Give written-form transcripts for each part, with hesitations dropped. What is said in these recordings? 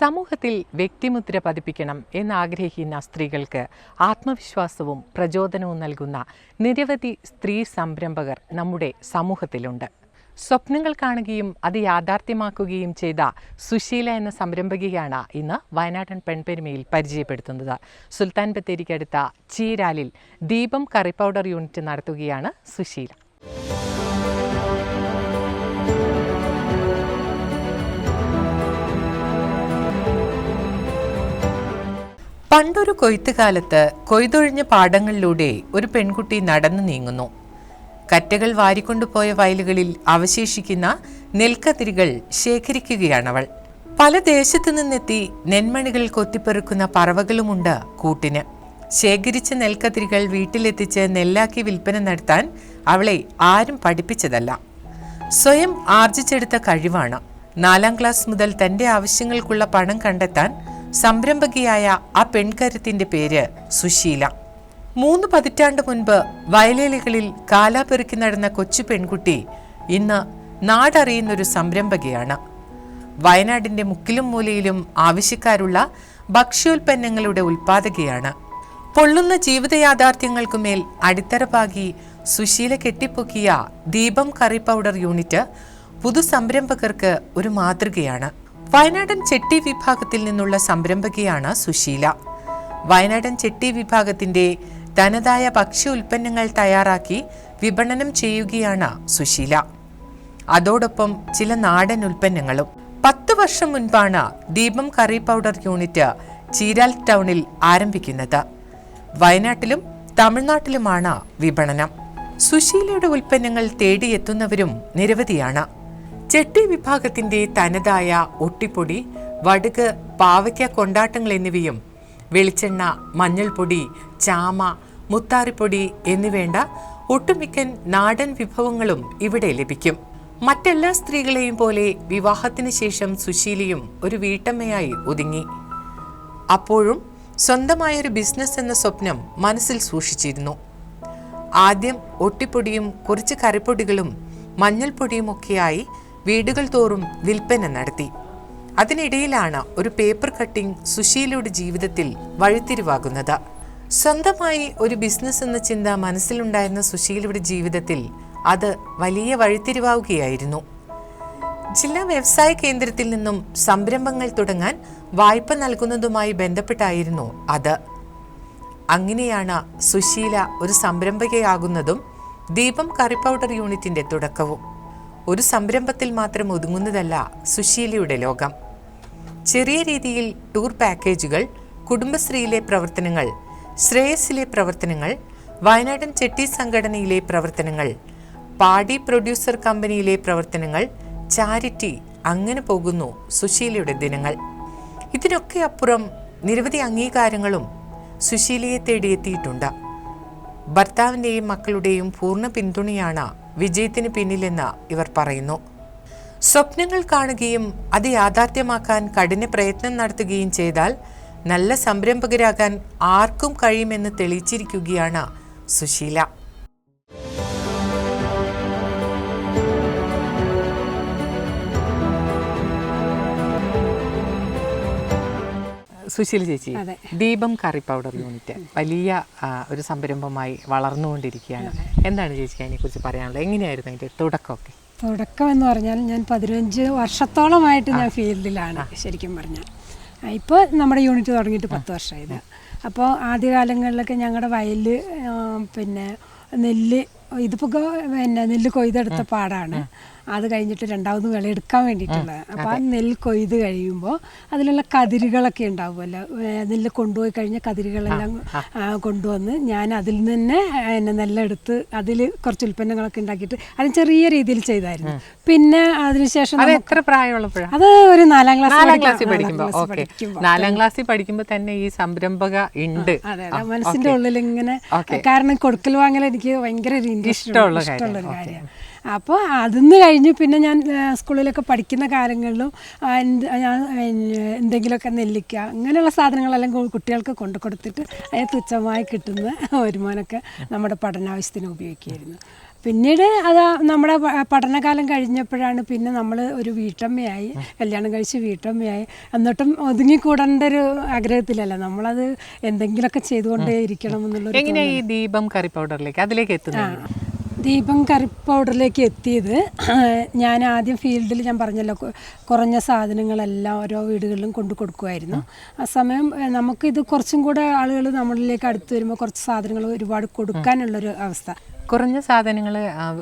സമൂഹത്തിൽ വ്യക്തിമുദ്ര പതിപ്പിക്കണം എന്നാഗ്രഹിക്കുന്ന സ്ത്രീകൾക്ക് ആത്മവിശ്വാസവും പ്രചോദനവും നൽകുന്ന നിരവധി സ്ത്രീ സംരംഭകർ നമ്മുടെ സമൂഹത്തിലുണ്ട്. സ്വപ്നങ്ങൾ കാണുകയും അത് യാഥാർത്ഥ്യമാക്കുകയും ചെയ്ത സുശീല എന്ന സംരംഭകയാണ് ഇന്ന് വയനാടൻ പെൺപെരുമയിൽ പരിചയപ്പെടുത്തുന്നത്. സുൽത്താൻ ബത്തേരിക്കടുത്ത ചീരാലിൽ ദീപം കറി പൗഡർ യൂണിറ്റ് നടത്തുകയാണ് സുശീല. പണ്ടൊരു കൊയ്ത്തുകാലത്ത് കൊയ്തൊഴിഞ്ഞ പാടങ്ങളിലൂടെ ഒരു പെൺകുട്ടി നടന്നു നീങ്ങുന്നു. കറ്റകൾ വാരിക്കൊണ്ടുപോയ വയലുകളിൽ അവശേഷിക്കുന്ന നെൽക്കതിരുകൾ ശേഖരിക്കുകയാണവൾ. പല ദേശത്തു നിന്നെത്തി നെന്മണികൾ കൊത്തിപ്പെറുക്കുന്ന പറവകളുമുണ്ട് കൂട്ടിന്. ശേഖരിച്ച നെൽക്കതിരുകൾ വീട്ടിലെത്തിച്ച് നെല്ലാക്കി വിൽപ്പന നടത്താൻ അവളെ ആരും പഠിപ്പിച്ചതല്ല, സ്വയം ആർജിച്ചെടുത്ത കഴിവാണ്. 4ാം ക്ലാസ് മുതൽ തന്റെ ആവശ്യങ്ങൾക്കുള്ള പണം കണ്ടെത്താൻ സംരംഭകയായ ആ പെൺകരുത്തിന്റെ പേര് സുശീല. 3 പതിറ്റാണ്ട് മുൻപ് വയലേലികളിൽ കാലാപെറുക്കി നടന്ന കൊച്ചു പെൺകുട്ടി ഇന്ന് നാടറിയുന്നൊരു സംരംഭകയാണ്. വയനാടിന്റെ മുക്കിലും മൂലയിലും ആവശ്യക്കാരുള്ള ഭക്ഷ്യോൽപ്പന്നങ്ങളുടെ ഉൽപാദകയാണ്. പൊള്ളുന്ന ജീവിത യാഥാർത്ഥ്യങ്ങൾക്കുമേൽ അടിത്തറ പാകി സുശീല കെട്ടിപ്പൊക്കിയ ദീപം കറി പൗഡർ യൂണിറ്റ് പുതു സംരംഭകർക്ക് ഒരു മാതൃകയാണ്. വയനാടൻ ചെട്ടി വിഭാഗത്തിൽ നിന്നുള്ള സംരംഭകയാണ് സുശീല. വയനാടൻ ചെട്ടി വിഭാഗത്തിന്റെ തനതായ ഭക്ഷ്യ ഉൽപ്പന്നങ്ങൾ തയ്യാറാക്കി വിപണനം ചെയ്യുകയാണ് സുശീല. അതോടൊപ്പം ചില നാടൻ ഉൽപ്പന്നങ്ങളും. 10 വർഷം മുൻപാണ് ദീപം കറി പൗഡർ യൂണിറ്റ് ചീരാൽ ടൗണിൽ ആരംഭിക്കുന്നത്. വയനാട്ടിലും തമിഴ്നാട്ടിലുമാണ് വിപണനം. സുശീലയുടെ ഉൽപ്പന്നങ്ങൾ തേടിയെത്തുന്നവരും നിരവധിയാണ്. ചെട്ടി വിഭാഗത്തിന്റെ തനതായ ഒട്ടിപ്പൊടി, വടുക്, പാവയ്ക്ക കൊണ്ടാട്ടങ്ങൾ എന്നിവയും വെളിച്ചെണ്ണ, മഞ്ഞൾപ്പൊടി, ചാമ, മുത്താറിപ്പൊടി എന്നിവേണ്ട ഒട്ടുമിക്കൻ നാടൻ വിഭവങ്ങളും ഇവിടെ ലഭിക്കും. മറ്റെല്ലാ സ്ത്രീകളെയും പോലെ വിവാഹത്തിന് ശേഷം സുശീലയും ഒരു വീട്ടമ്മയായി ഒതുങ്ങി. അപ്പോഴും സ്വന്തമായൊരു ബിസിനസ് എന്ന സ്വപ്നം മനസ്സിൽ സൂക്ഷിച്ചിരുന്നു. ആദ്യം ഒട്ടിപ്പൊടിയും കുറച്ച് കറിപ്പൊടികളും മഞ്ഞൾപ്പൊടിയും ഒക്കെയായി വീടുകൾ തോറും വിൽപ്പന നടത്തി. അതിനിടയിലാണ് ഒരു പേപ്പർ കട്ടിംഗ് സുശീലയുടെ ജീവിതത്തിൽ വഴിത്തിരിവാകുന്നത്. സ്വന്തമായി ഒരു ബിസിനസ് എന്ന ചിന്ത മനസ്സിലുണ്ടായിരുന്ന സുശീലയുടെ ജീവിതത്തിൽ അത് വലിയ വഴിത്തിരിവാവുകയായിരുന്നു. ജില്ലാ വ്യവസായ കേന്ദ്രത്തിൽ നിന്നും സംരംഭങ്ങൾ തുടങ്ങാൻ വായ്പ നൽകുന്നതുമായി ബന്ധപ്പെട്ടായിരുന്നു അത്. അങ്ങനെയാണ് സുശീല ഒരു സംരംഭകയാകുന്നതും ദീപം കറി പൗഡർ യൂണിറ്റിന്റെ തുടക്കവും. ഒരു സംരംഭത്തിൽ മാത്രം ഒതുങ്ങുന്നതല്ല സുശീലയുടെ ലോകം. ചെറിയ രീതിയിൽ ടൂർ പാക്കേജുകൾ, കുടുംബശ്രീയിലെ പ്രവർത്തനങ്ങൾ, ശ്രേയസിലെ പ്രവർത്തനങ്ങൾ, വയനാടൻ ചെട്ടി സംഘടനയിലെ പ്രവർത്തനങ്ങൾ, പാടി പ്രൊഡ്യൂസർ കമ്പനിയിലെ പ്രവർത്തനങ്ങൾ, ചാരിറ്റി, അങ്ങനെ പോകുന്നു സുശീലയുടെ ദിനങ്ങൾ. ഇതിനൊക്കെ അപ്പുറം നിരവധി അംഗീകാരങ്ങളും സുശീലയെ തേടിയെത്തിയിട്ടുണ്ട്. ഭർത്താവിൻ്റെയും മക്കളുടെയും പൂർണ്ണ പിന്തുണയാണ് വിജയത്തിന് പിന്നിലെന്ന് ഇവർ പറയുന്നു. സ്വപ്നങ്ങൾ കാണുകയും അത് യാഥാർത്ഥ്യമാക്കാൻ കഠിന പ്രയത്നം നടത്തുകയും ചെയ്താൽ നല്ല സംരംഭകരാകാൻ ആർക്കും കഴിയുമെന്ന് തെളിയിച്ചിരിക്കുകയാണ് സുശീല. സുശീല ചേച്ചി, ദീപം കറി പൗഡർ യൂണിറ്റ് വലിയ ഒരു സംരംഭമായി വളർന്നുകൊണ്ടിരിക്കുകയാണ്. എന്താണ് ചേച്ചിക്ക് അതിനെക്കുറിച്ച് പറയാനുള്ളത്? എങ്ങനെയായിരുന്നു അതിൻ്റെ തുടക്കമൊക്കെ? തുടക്കം എന്ന് പറഞ്ഞാൽ ഞാൻ 15 വർഷത്തോളമായിട്ട് ഞാൻ ഫീൽഡിലാണ് ശരിക്കും പറഞ്ഞാൽ. ഇപ്പോൾ നമ്മുടെ യൂണിറ്റ് തുടങ്ങിയിട്ട് 10 വർഷമായത്. അപ്പോൾ ആദ്യകാലങ്ങളിലൊക്കെ ഞങ്ങളുടെ വയലിൽ പിന്നെ നെല്ല്, ഇതിപ്പോൾ നെല്ല് കൊയ്തെടുത്ത പാടാണ്. അത് കഴിഞ്ഞിട്ട് രണ്ടാമത് വിളയെടുക്കാൻ വേണ്ടിയിട്ടുള്ളത്. അപ്പോൾ ആ നെല്ല് കൊയ്ത് കഴിയുമ്പോൾ അതിലുള്ള കതിരുകളൊക്കെ ഉണ്ടാവുമല്ലോ, നെല്ല് കൊണ്ടുപോയി കഴിഞ്ഞ കതിരുകളെല്ലാം കൊണ്ടുവന്ന് ഞാൻ അതിൽ നിന്ന് നെല്ലെടുത്ത് അതിൽ കുറച്ച് ഉൽപ്പന്നങ്ങളൊക്കെ ഉണ്ടാക്കിയിട്ട് അത് ചെറിയ രീതിയിൽ ചെയ്തായിരുന്നു. പിന്നെ അതിനുശേഷം എത്ര പ്രായമുള്ളപ്പോഴാണ്? അത് ഒരു 4ാം ക്ലാസ്സിൽ പഠിക്കുമ്പോൾ. 4ാം ക്ലാസ്സിൽ പഠിക്കുമ്പോൾ തന്നെ ഈ സംരംഭക ഉണ്ട്. അതെ, മനസ്സിന്റെ ഉള്ളിൽ ഇങ്ങനെ, കാരണം കൊടുക്കൽ വാങ്ങൽ എനിക്ക് ഭയങ്കര ഇഷ്ടമുള്ള ഒരു കാര്യമാണ്. അപ്പോൾ അതിന്ന് കഴിഞ്ഞ് പിന്നെ ഞാൻ സ്കൂളിലൊക്കെ പഠിക്കുന്ന കാലങ്ങളിലും ഞാൻ എന്തെങ്കിലുമൊക്കെ നെല്ലിക്ക അങ്ങനെയുള്ള സാധനങ്ങളെല്ലാം കുട്ടികൾക്ക് കൊണ്ടു കൊടുത്തിട്ട് അതിന് തുച്ഛമായി കിട്ടുന്ന വരുമാനമൊക്കെ നമ്മുടെ പഠനാവശ്യത്തിന് ഉപയോഗിക്കുമായിരുന്നു. പിന്നീട് അത് നമ്മുടെ പഠനകാലം കഴിഞ്ഞപ്പോഴാണ് പിന്നെ നമ്മൾ ഒരു വീട്ടമ്മയായി, കല്യാണം കഴിച്ച് വീട്ടമ്മയായി. എന്നിട്ടും ഒതുങ്ങിക്കൂടേണ്ട ഒരു ആഗ്രഹത്തിലല്ല, നമ്മളത് എന്തെങ്കിലുമൊക്കെ ചെയ്തുകൊണ്ടേ ഇരിക്കണം എന്നുള്ളൊരു. എങ്ങനെയാ ഈ ദീപം കറി പൗഡറിലേക്ക് അതിലേക്ക് എത്തുന്നത്? ദീപം കറി പൗഡറിലേക്ക് എത്തിയത്, ഞാൻ ആദ്യം ഫീൽഡിൽ ഞാൻ പറഞ്ഞല്ലോ കുറഞ്ഞ സാധനങ്ങളെല്ലാം ഓരോ വീടുകളിലും കൊണ്ടു കൊടുക്കുമായിരുന്നു. ആ സമയം നമുക്കിത് കുറച്ചും കൂടെ ആളുകൾ നമ്മളിലേക്ക് അടുത്ത് വരുമ്പോൾ കുറച്ച് സാധനങ്ങൾ ഒരുപാട് കൊടുക്കാനുള്ളൊരു അവസ്ഥ. കുറഞ്ഞ സാധനങ്ങൾ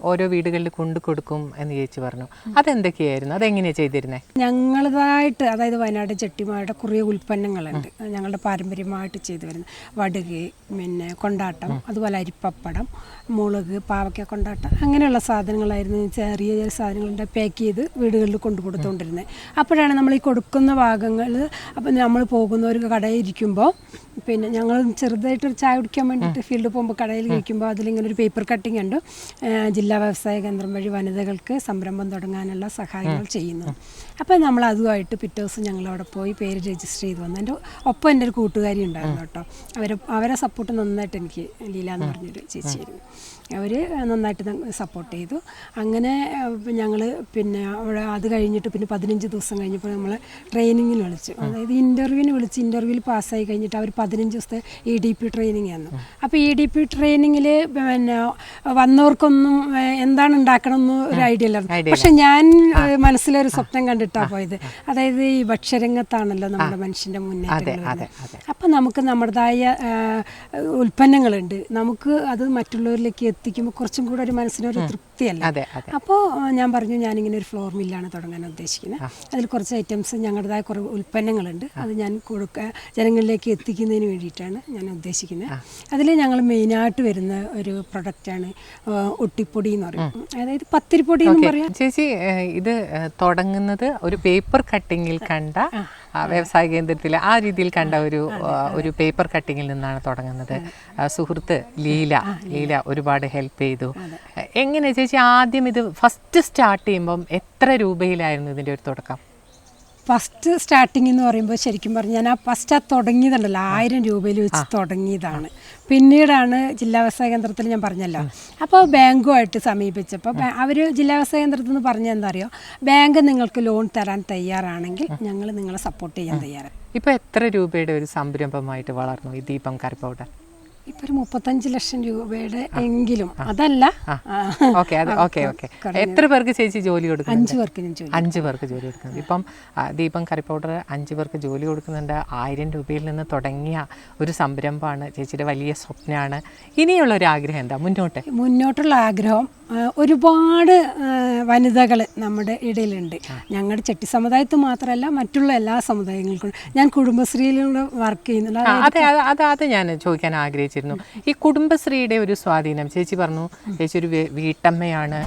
ഓരോ വീടുകളിൽ കൊണ്ടു കൊടുക്കും എന്ന് ചേച്ചി പറഞ്ഞു. അതെന്തൊക്കെയായിരുന്നു, അതെങ്ങനെയാണ് ചെയ്തിരുന്നത്? ഞങ്ങളതായിട്ട്, അതായത് വയനാട് ചെട്ടിമാരുടെ കുറേ ഉൽപ്പന്നങ്ങളുണ്ട് ഞങ്ങളുടെ പാരമ്പര്യമായിട്ട് ചെയ്തു വരുന്നത്. വടുക്, പിന്നെ കൊണ്ടാട്ടം, അതുപോലെ അരിപ്പപ്പടം, മുളക്, പാവയ്ക്ക കൊണ്ടാട്ടം, അങ്ങനെയുള്ള സാധനങ്ങളായിരുന്നു. ചെറിയ ചെറിയ സാധനങ്ങളുടെ പാക്ക് ചെയ്ത് വീടുകളിൽ കൊണ്ടു കൊടുത്തുകൊണ്ടിരുന്നത്. അപ്പോഴാണ് നമ്മൾ ഈ കൊടുക്കുന്ന ഭാഗങ്ങൾ, അപ്പം നമ്മൾ പോകുന്ന ഒരു കടയിൽ ഇരിക്കുമ്പോൾ, പിന്നെ ഞങ്ങൾ ചെറുതായിട്ടൊരു ചായ കുടിക്കാൻ വേണ്ടിയിട്ട് ഫീൽഡിൽ പോകുമ്പോൾ കടയിൽ ഇരിക്കുമ്പോൾ അതിലിങ്ങനെ ഒരു പേപ്പർ കട്ടിങ് ഉണ്ട്, ജില്ലാ വ്യവസായ കേന്ദ്രം വഴി വനിതകൾക്ക് സംരംഭം തുടങ്ങാനുള്ള സഹായങ്ങൾ ചെയ്യുന്നു. അപ്പോൾ നമ്മൾ അതുമായിട്ട് പിറ്റേ ദിവസം ഞങ്ങളവിടെ പോയി പേര് രജിസ്റ്റർ ചെയ്ത് വന്നു. എൻ്റെ ഒപ്പം എൻ്റെ ഒരു കൂട്ടുകാരി ഉണ്ടായിരുന്നു കേട്ടോ. അവരെ സപ്പോർട്ട് നന്നായിട്ട് എനിക്ക് ലീല എന്ന് പറഞ്ഞൊരു ചേച്ചിയായിരുന്നു. അവർ നന്നായിട്ട് സപ്പോർട്ട് ചെയ്തു. അങ്ങനെ ഞങ്ങൾ പിന്നെ അവിടെ അത് കഴിഞ്ഞിട്ട് പിന്നെ 15 ദിവസം കഴിഞ്ഞപ്പോൾ നമ്മൾ ട്രെയിനിങ്ങിന് വിളിച്ചു. അതായത് ഇൻ്റർവ്യൂവിൽ പാസ്സായി കഴിഞ്ഞിട്ട് അവർ 15 ദിവസത്തെ EDP ട്രെയിനിങ് തന്നു. അപ്പോൾ EDP ട്രെയിനിങ്ങിൽ പിന്നെ വന്നവർക്കൊന്നും എന്താണ് ഉണ്ടാക്കണമെന്ന് ഒരു ഐഡിയ ഇല്ലായിരുന്നു. പക്ഷെ ഞാൻ മനസ്സിലൊരു സ്വപ്നം കണ്ടിട്ടാണ് പോയത്. അതായത് ഈ ഭക്ഷ്യരംഗത്താണല്ലോ നമ്മുടെ മനുഷ്യൻ്റെ മുന്നേറ്റം. അപ്പം നമുക്ക് നമ്മുടേതായ ഉൽപ്പന്നങ്ങളുണ്ട്, നമുക്ക് അത് മറ്റുള്ളവരിലേക്ക് എത്തിക്കുമ്പോൾ കുറച്ചും കൂടെ ഒരു മനസ്സിനൊരു തൃപ്തിയല്ല. അപ്പോൾ ഞാൻ പറഞ്ഞു, ഞാനിങ്ങനെ ഒരു ഫ്ലോർ മില്ലാണ് തുടങ്ങാൻ ഉദ്ദേശിക്കുന്നത്. അതിൽ കുറച്ച് ഐറ്റംസ്, ഞങ്ങളുടേതായ കുറേ ഉൽപ്പന്നങ്ങളുണ്ട്, അത് ഞാൻ ജനങ്ങളിലേക്ക് എത്തിക്കുന്നതിന് വേണ്ടിയിട്ടാണ് ഞാൻ ഉദ്ദേശിക്കുന്നത്. അതിൽ ഞങ്ങൾ മെയിനായിട്ട് വരുന്ന ഒരു പ്രൊഡക്റ്റാണ് ഒട്ടിപ്പൊടി എന്ന് പറയും, അതായത് പത്തിരിപ്പൊടി എന്ന് പറയാം. ചേച്ചി ഇത് തുടങ്ങുന്നത് ഒരു പേപ്പർ കട്ടിങ്ങിൽ കണ്ട, വ്യവസായ കേന്ദ്രത്തിൽ ആ രീതിയിൽ കണ്ട ഒരു പേപ്പർ കട്ടിങ്ങിൽ നിന്നാണ് തുടങ്ങുന്നത്. സുഹൃത്ത് ലീല ഒരുപാട് ഹെൽപ്പ് ചെയ്തു. എങ്ങനെ ചേച്ചി ആദ്യം ഇത് ഫസ്റ്റ് സ്റ്റാർട്ട് ചെയ്യുമ്പം എത്ര രൂപയിലായിരുന്നു ഇതിൻ്റെ ഒരു തുടക്കം? ഫസ്റ്റ് സ്റ്റാർട്ടിങ് എന്ന് പറയുമ്പോൾ ശരിക്കും പറഞ്ഞാൽ ഞാൻ ഫസ്റ്റ് തുടങ്ങിയതുണ്ടല്ലോ 1000 രൂപയിൽ വെച്ച് തുടങ്ങിയതാണ്. പിന്നീടാണ് ജില്ലാ വ്യവസായ കേന്ദ്രത്തിൽ ഞാൻ പറഞ്ഞല്ലോ. അപ്പോൾ ബാങ്കുമായിട്ട് സമീപിച്ചപ്പോൾ അവർ ജില്ലാ വ്യവസായ കേന്ദ്രത്തിൽ നിന്ന് പറഞ്ഞത് എന്താ അറിയോ, ബാങ്ക് നിങ്ങൾക്ക് ലോൺ തരാൻ തയ്യാറാണെങ്കിൽ ഞങ്ങൾ നിങ്ങളെ സപ്പോർട്ട് ചെയ്യാൻ തയ്യാറാണ്. ഇപ്പോൾ എത്ര രൂപയുടെ ഒരു സംരംഭമായിട്ട് വളർന്നു ഈ ദീപം കറി പൗഡർ? ഇപ്പൊ ഒരു 35 ലക്ഷം രൂപയുടെ എങ്കിലും അതല്ല. എത്ര പേർക്ക് ചേച്ചി ജോലി കൊടുക്കുന്നു? 5 പേർക്ക് ഞാൻ 5 പേർക്ക് ജോലി കൊടുക്കുന്നത്. ഇപ്പം ദീപം കറി പൗഡർ 5 പേർക്ക് ജോലി കൊടുക്കുന്നുണ്ട്. 1000 രൂപയിൽ നിന്ന് തുടങ്ങിയ ഒരു സംരംഭമാണ് ചേച്ചിയുടെ വലിയ സ്വപ്നമാണ്. ഇനിയുള്ള ഒരു ആഗ്രഹം എന്താ മുന്നോട്ടുള്ള ആഗ്രഹം? ഒരുപാട് വനിതകൾ നമ്മുടെ ഇടയിലുണ്ട്. ഞങ്ങളുടെ ചെട്ടി സമുദായത്തിൽ മാത്രമല്ല മറ്റുള്ള എല്ലാ സമുദായങ്ങൾക്കും. ഞാൻ കുടുംബശ്രീയിലൂടെ വർക്ക് ചെയ്യുന്നുണ്ട്. അത് ഞാൻ ചോദിക്കാൻ ആഗ്രഹിച്ചിരുന്നു. ഈ കുടുംബശ്രീയുടെ ഒരു സ്വാധീനം, ചേച്ചി പറഞ്ഞു ചേച്ചി ഒരു വീട്ടമ്മയാണ്,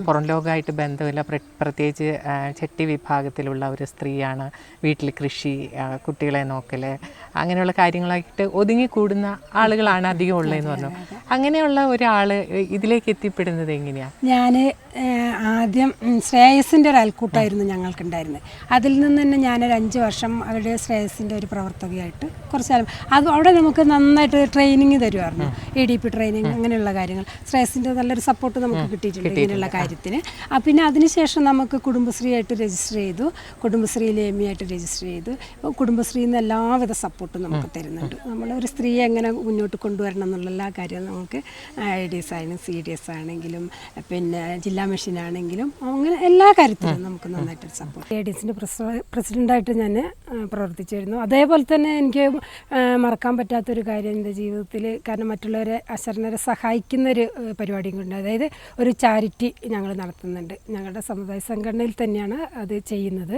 പുറം ലോകമായിട്ട് ബന്ധമില്ല, പ്രത്യേകിച്ച് ചെട്ടി വിഭാഗത്തിലുള്ള ഒരു സ്ത്രീയാണ്, വീട്ടിൽ കൃഷി, കുട്ടികളെ നോക്കൽ, അങ്ങനെയുള്ള കാര്യങ്ങളായിട്ട് ഒതുങ്ങിക്കൂടുന്ന ആളുകളാണ് അധികം ഉള്ളതെന്ന് പറഞ്ഞു. അങ്ങനെയുള്ള ഒരാൾ ഇതിലേക്ക് എത്തിപ്പെടുന്നത് എങ്ങനെയാണ്? ഞാൻ ആദ്യം ശ്രേയസിൻ്റെ ഒരു അയൽക്കൂട്ടമായിരുന്നു ഞങ്ങൾക്കുണ്ടായിരുന്നത്. അതിൽ നിന്ന് തന്നെ ഞാനൊരു 5 വർഷം അവരുടെ ശ്രേയസിൻ്റെ ഒരു പ്രവർത്തകയായിട്ട് കുറച്ച് കാലം അവിടെ നമുക്ക് നന്നായിട്ട് ട്രെയിനിങ് തരുമായിരുന്നു. EDP ട്രെയിനിങ്, അങ്ങനെയുള്ള കാര്യങ്ങൾ. ശ്രേയസിൻ്റെ നല്ലൊരു സപ്പോർട്ട് നമുക്ക് കിട്ടിയിട്ടുണ്ട് ഇങ്ങനെയുള്ള കാര്യത്തിന്. പിന്നെ അതിനുശേഷം നമുക്ക് കുടുംബശ്രീയായിട്ട് രജിസ്റ്റർ ചെയ്തു, കുടുംബശ്രീയിൽ ME ആയിട്ട് രജിസ്റ്റർ ചെയ്തു. കുടുംബശ്രീയിൽ നിന്ന് എല്ലാവിധ സപ്പോർട്ടും നമുക്ക് തരുന്നുണ്ട്. നമ്മളൊരു സ്ത്രീയെ എങ്ങനെ മുന്നോട്ട് കൊണ്ടുവരണം എന്നുള്ള എല്ലാ കാര്യവും നമുക്ക് IDS ആണെങ്കിലും CDS ആണെങ്കിലും പിന്നെ ജില്ലാ മെഷീനാണെങ്കിലും അങ്ങനെ എല്ലാ കാര്യത്തിലും നമുക്ക് നന്നായിട്ടൊരു സപ്പോർട്ട്. IDSൻ്റെ പ്രസിഡൻ്റായിട്ട് ഞാൻ പ്രവർത്തിച്ചിരുന്നു. അതേപോലെ തന്നെ എനിക്ക് മറക്കാൻ പറ്റാത്തൊരു കാര്യം എൻ്റെ ജീവിതത്തിൽ, കാരണം മറ്റുള്ളവരെ അശരണരെ സഹായിക്കുന്നൊരു പരിപാടിയും കൊണ്ട്, അതായത് ഒരു ചാരിറ്റി ഞങ്ങൾ നടത്തുന്നുണ്ട്. ഞങ്ങളുടെ സമുദായ സംഘടനയിൽ തന്നെയാണ് അത് ചെയ്യുന്നത്.